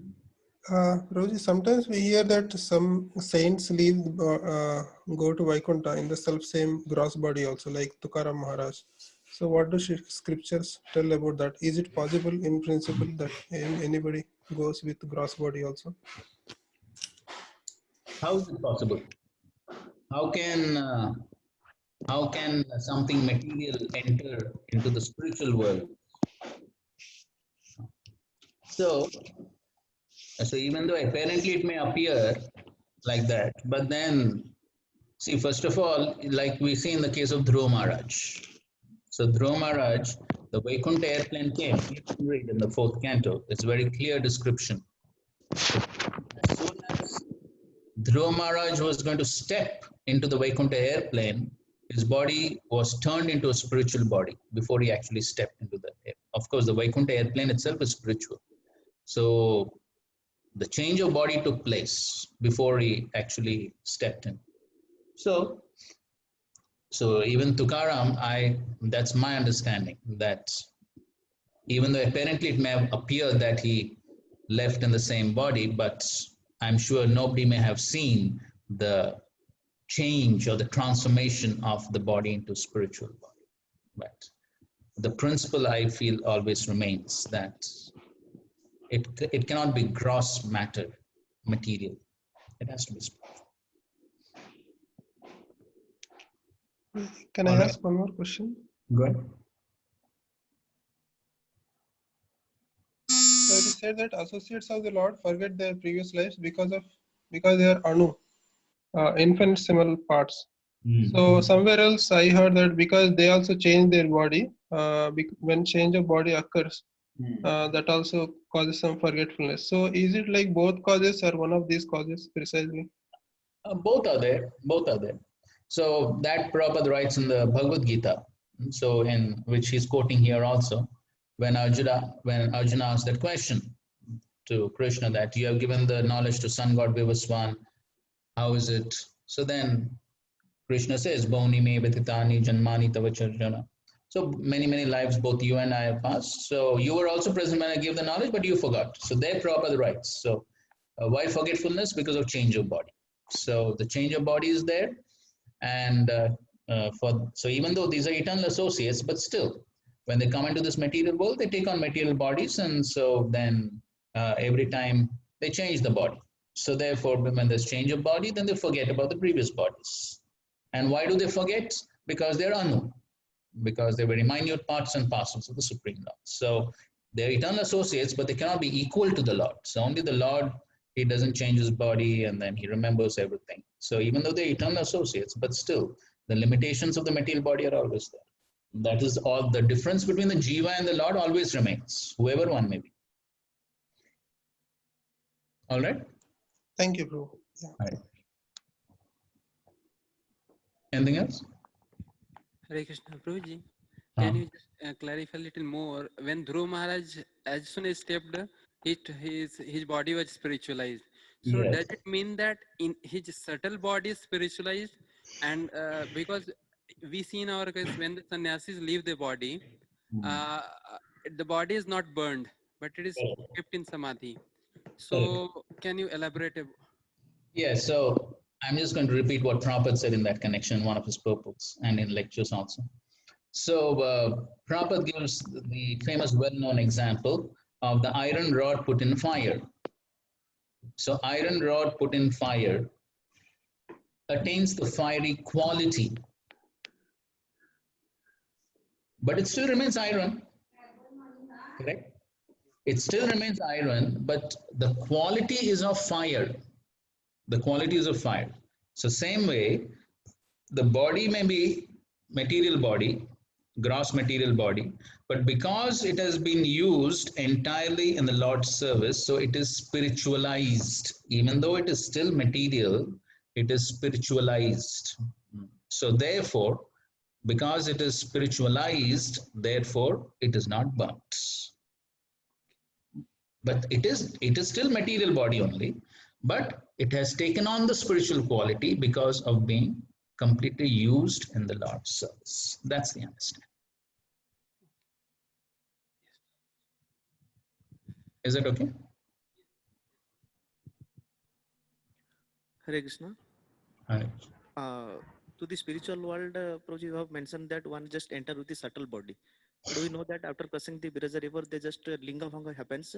Speaker 14: Prabhuji, sometimes we hear that some saints leave, go to Vaikuntha in the self-same gross body also, like Tukaram Maharaj. So what do scriptures tell about that? Is it possible in principle that anybody goes with gross body also?
Speaker 2: How is it possible? How can something material enter into the spiritual world? So even though apparently it may appear like that, but then see, first of all, like we see in the case of Dhruva Maharaj. So Dhruva Maharaj, the Vaikuntha airplane came. You can read in the 4th canto. It's a very clear description. As soon as Dhruva Maharaj was going to step into the Vaikuntha airplane, his body was turned into a spiritual body before he actually stepped into the air. Of course, the Vaikuntha airplane itself is spiritual. So the change of body took place before he actually stepped in. So So even Tukaram, that's my understanding, that even though apparently it may have appeared that he left in the same body, but I'm sure nobody may have seen the change or the transformation of the body into spiritual body. But the principle, I feel, always remains that it cannot be gross matter, material. It has to be spiritual.
Speaker 14: Can I
Speaker 2: All right.
Speaker 14: ask one more question?
Speaker 2: Go ahead.
Speaker 14: So it is said that associates of the Lord forget their previous lives because they are anu, infinitesimal parts. So somewhere else I heard that because they also change their body, when change of body occurs, that also causes some forgetfulness. So is it like both causes or one of these causes precisely?
Speaker 2: Both are there. Both are there. So that Prabhupada writes in the Bhagavad Gita, so in which he's quoting here also, when Arjuna asked that question to Krishna, that you have given the knowledge to sun god Vivaswan, how is it? So then Krishna says, Bhauni me betitani janmani tavacharjana. So many lives both you and I have passed. So you were also present when I gave the knowledge, but you forgot. So there Prabhupada writes. So why forgetfulness? Because of change of body. So the change of body is there. And so even though these are eternal associates, but still, when they come into this material world, they take on material bodies. And so then every time they change the body. So therefore, when there's change of body, then they forget about the previous bodies. And why do they forget? Because they're anu, because they're very minute parts and parcels of the Supreme Lord. So they're eternal associates, but they cannot be equal to the Lord. So only the Lord, he doesn't change his body and then he remembers everything. So even though they're eternal associates, but still the limitations of the material body are always there. That is all. The difference between the Jiva and the Lord always remains, whoever one may be. All right?
Speaker 14: Thank you, Prabhu. Yeah.
Speaker 2: All right. Anything else?
Speaker 11: Hare Krishna, Prabhuji, can you just clarify a little more? When Dhruv Maharaj, as soon as stepped, his body was spiritualized. So
Speaker 2: Yes.
Speaker 11: does it mean that in his subtle body is spiritualized? And because we see in our case, when the sannyasis leave the body is not burned, but it is kept in samadhi. So can you elaborate?
Speaker 2: Yeah, so I'm just going to repeat what Prabhupada said in that connection in one of his purports and in lectures also. So Prabhupada gives the famous well-known example of the iron rod put in fire. So iron rod put in fire attains the fiery quality, but it still remains iron, correct? It still remains iron, but the quality is of fire. The quality is of fire. So same way, the body may be material body, gross material body, but because it has been used entirely in the Lord's service, so it is spiritualized. Even though it is still material, it is spiritualized. So therefore, because it is spiritualized, therefore it is not burnt. But it is still material body only, but it has taken on the spiritual quality because of being completely used in the Lord's service. That's the understanding. Is it okay?
Speaker 12: Hare Krishna.
Speaker 2: All right.
Speaker 12: To the spiritual world, Prabhuji, you have mentioned that one just enter with the subtle body. Do we know that after crossing the Biraja river, they just linga bhanga happens,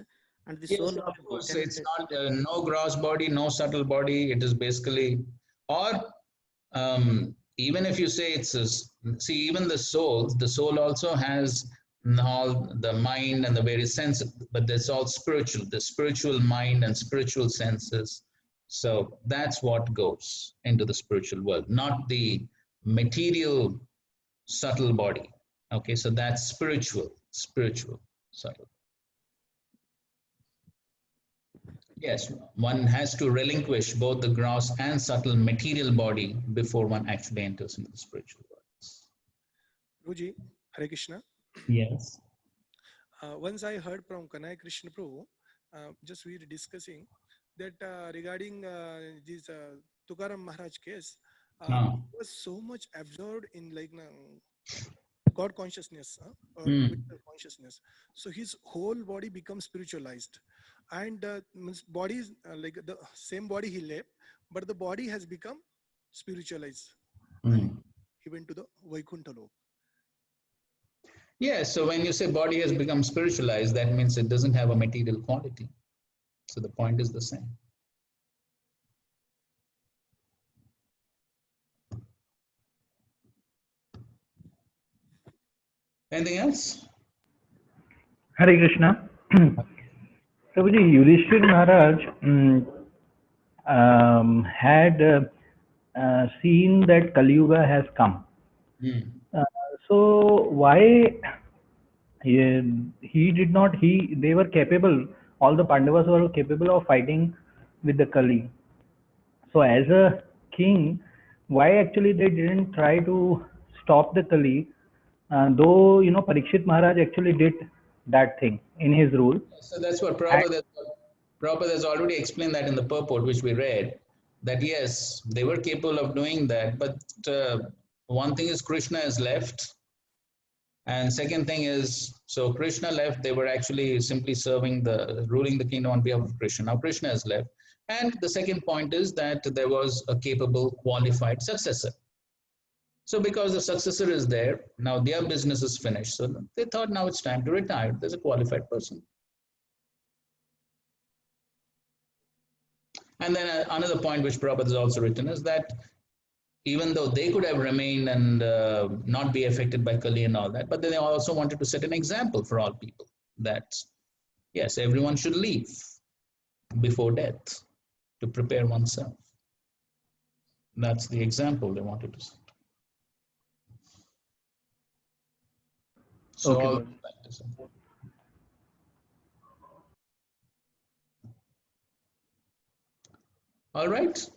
Speaker 12: and the
Speaker 2: Yes,
Speaker 12: soul
Speaker 2: of course.
Speaker 12: can
Speaker 2: It's not no gross body, no subtle body. It is basically, or even if you say see, even the soul also has all the mind and the various senses, but that's all spiritual, the spiritual mind and spiritual senses. So that's what goes into the spiritual world, not the material subtle body. Okay, so that's spiritual, subtle. Yes, one has to relinquish both the gross and subtle material body before one actually enters into the spiritual world.
Speaker 15: Guruji, Hare Krishna.
Speaker 2: Yes.
Speaker 15: Once I heard from Kanai Krishna Prabhu, just we were discussing that regarding this Tukaram Maharaj case, he was so much absorbed in like God consciousness or Vishnu consciousness. So his whole body becomes spiritualized, and means body is like the same body he left, but the body has become spiritualized, and he went to the Vaikuntha Lok.
Speaker 2: Yeah, so when you say body has become spiritualized, that means it doesn't have a material quality. So the point is the same. Anything else?
Speaker 4: Hare Krishna. Prabhuji, Yudhishthir Maharaj had seen that Kali Yuga has come. So why they were capable, all the Pandavas were capable of fighting with the Kali. So as a king, why actually they didn't try to stop the Kali, though Parikshit Maharaj actually did that thing in his rule.
Speaker 2: So that's what Prabhupada has already explained that in the purport which we read, that yes, they were capable of doing that, but one thing is Krishna is left, and second thing is, so Krishna left, they were actually simply ruling the kingdom on behalf of Krishna. Now Krishna has left. And the second point is that there was a capable, qualified successor. So because the successor is there, now their business is finished. So they thought now it's time to retire. There's a qualified person. And then another point which Prabhupada has also written is that even though they could have remained and not be affected by Kali and all that, but then they also wanted to set an example for all people that, yes, everyone should leave before death to prepare oneself. That's the example they wanted to set. So
Speaker 4: Okay.
Speaker 2: All right.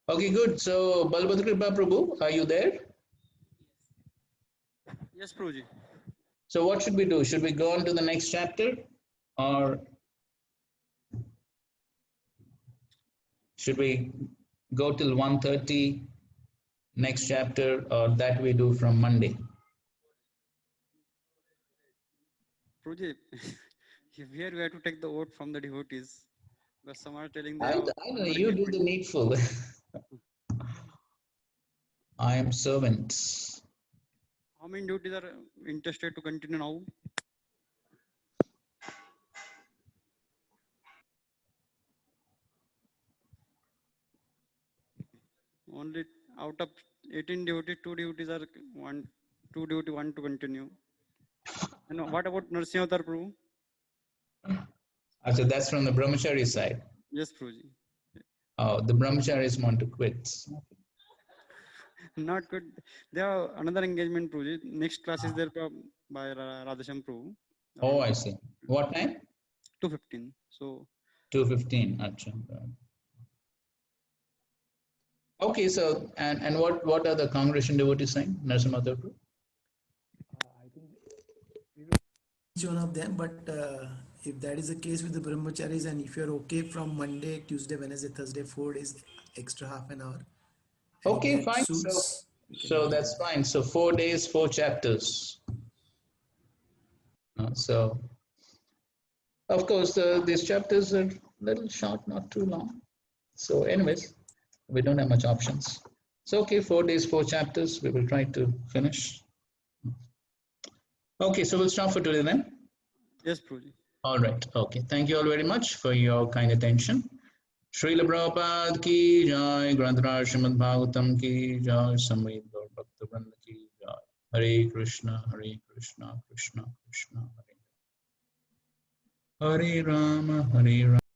Speaker 2: Okay, good. So, Balabhadra Kripa Prabhu, are you there?
Speaker 9: Yes, Prabhuji.
Speaker 2: So, what should we do? Should we go on to the next chapter, or should we go till 1:30 next chapter, or that we do from Monday?
Speaker 9: Prabhuji, here we have to take the vote from the devotees. But some are telling they
Speaker 2: I
Speaker 9: have.
Speaker 2: know you do the needful. I am servant.
Speaker 9: How many devotees are interested to continue now? Only out of 18 devotees, 2 devotees are two devotees want to continue. And what about Narsimha Avatar Prabhu?
Speaker 2: So that's from the brahmachari side.
Speaker 9: Yes, Prabhuji.
Speaker 2: Oh, the brahmacharis want to quit.
Speaker 9: Not good. They have another engagement, Prabhuji. Next class is there by Radhasham Prabhu.
Speaker 2: Oh, I see. What time?
Speaker 9: 2:15. So
Speaker 2: 2:15. Okay, so and what are the congregation devotees saying? Narsimha Prabhu?
Speaker 1: Each one of them, but if that is the case with the brahmacharis, and if you're okay from Monday, Tuesday, Wednesday, Thursday, 4 days extra half an hour.
Speaker 2: Okay, fine. So that's fine. So 4 days, 4 chapters. So of course these chapters are a little short, not too long. So anyways, we don't have much options. So okay, 4 days, 4 chapters. We will try to finish. Okay, so we'll stop for today then.
Speaker 9: Yes, Prabhuji.
Speaker 2: All right. Okay. Thank you all very much for your kind attention. Srila Prabhupada ki jai, Granthara Srimad Bhagavatam ki jai, Samved Gaur Bhakta Vrinda ki jai. Hare Krishna, Krishna Krishna, Hare Rama, Hare Rama.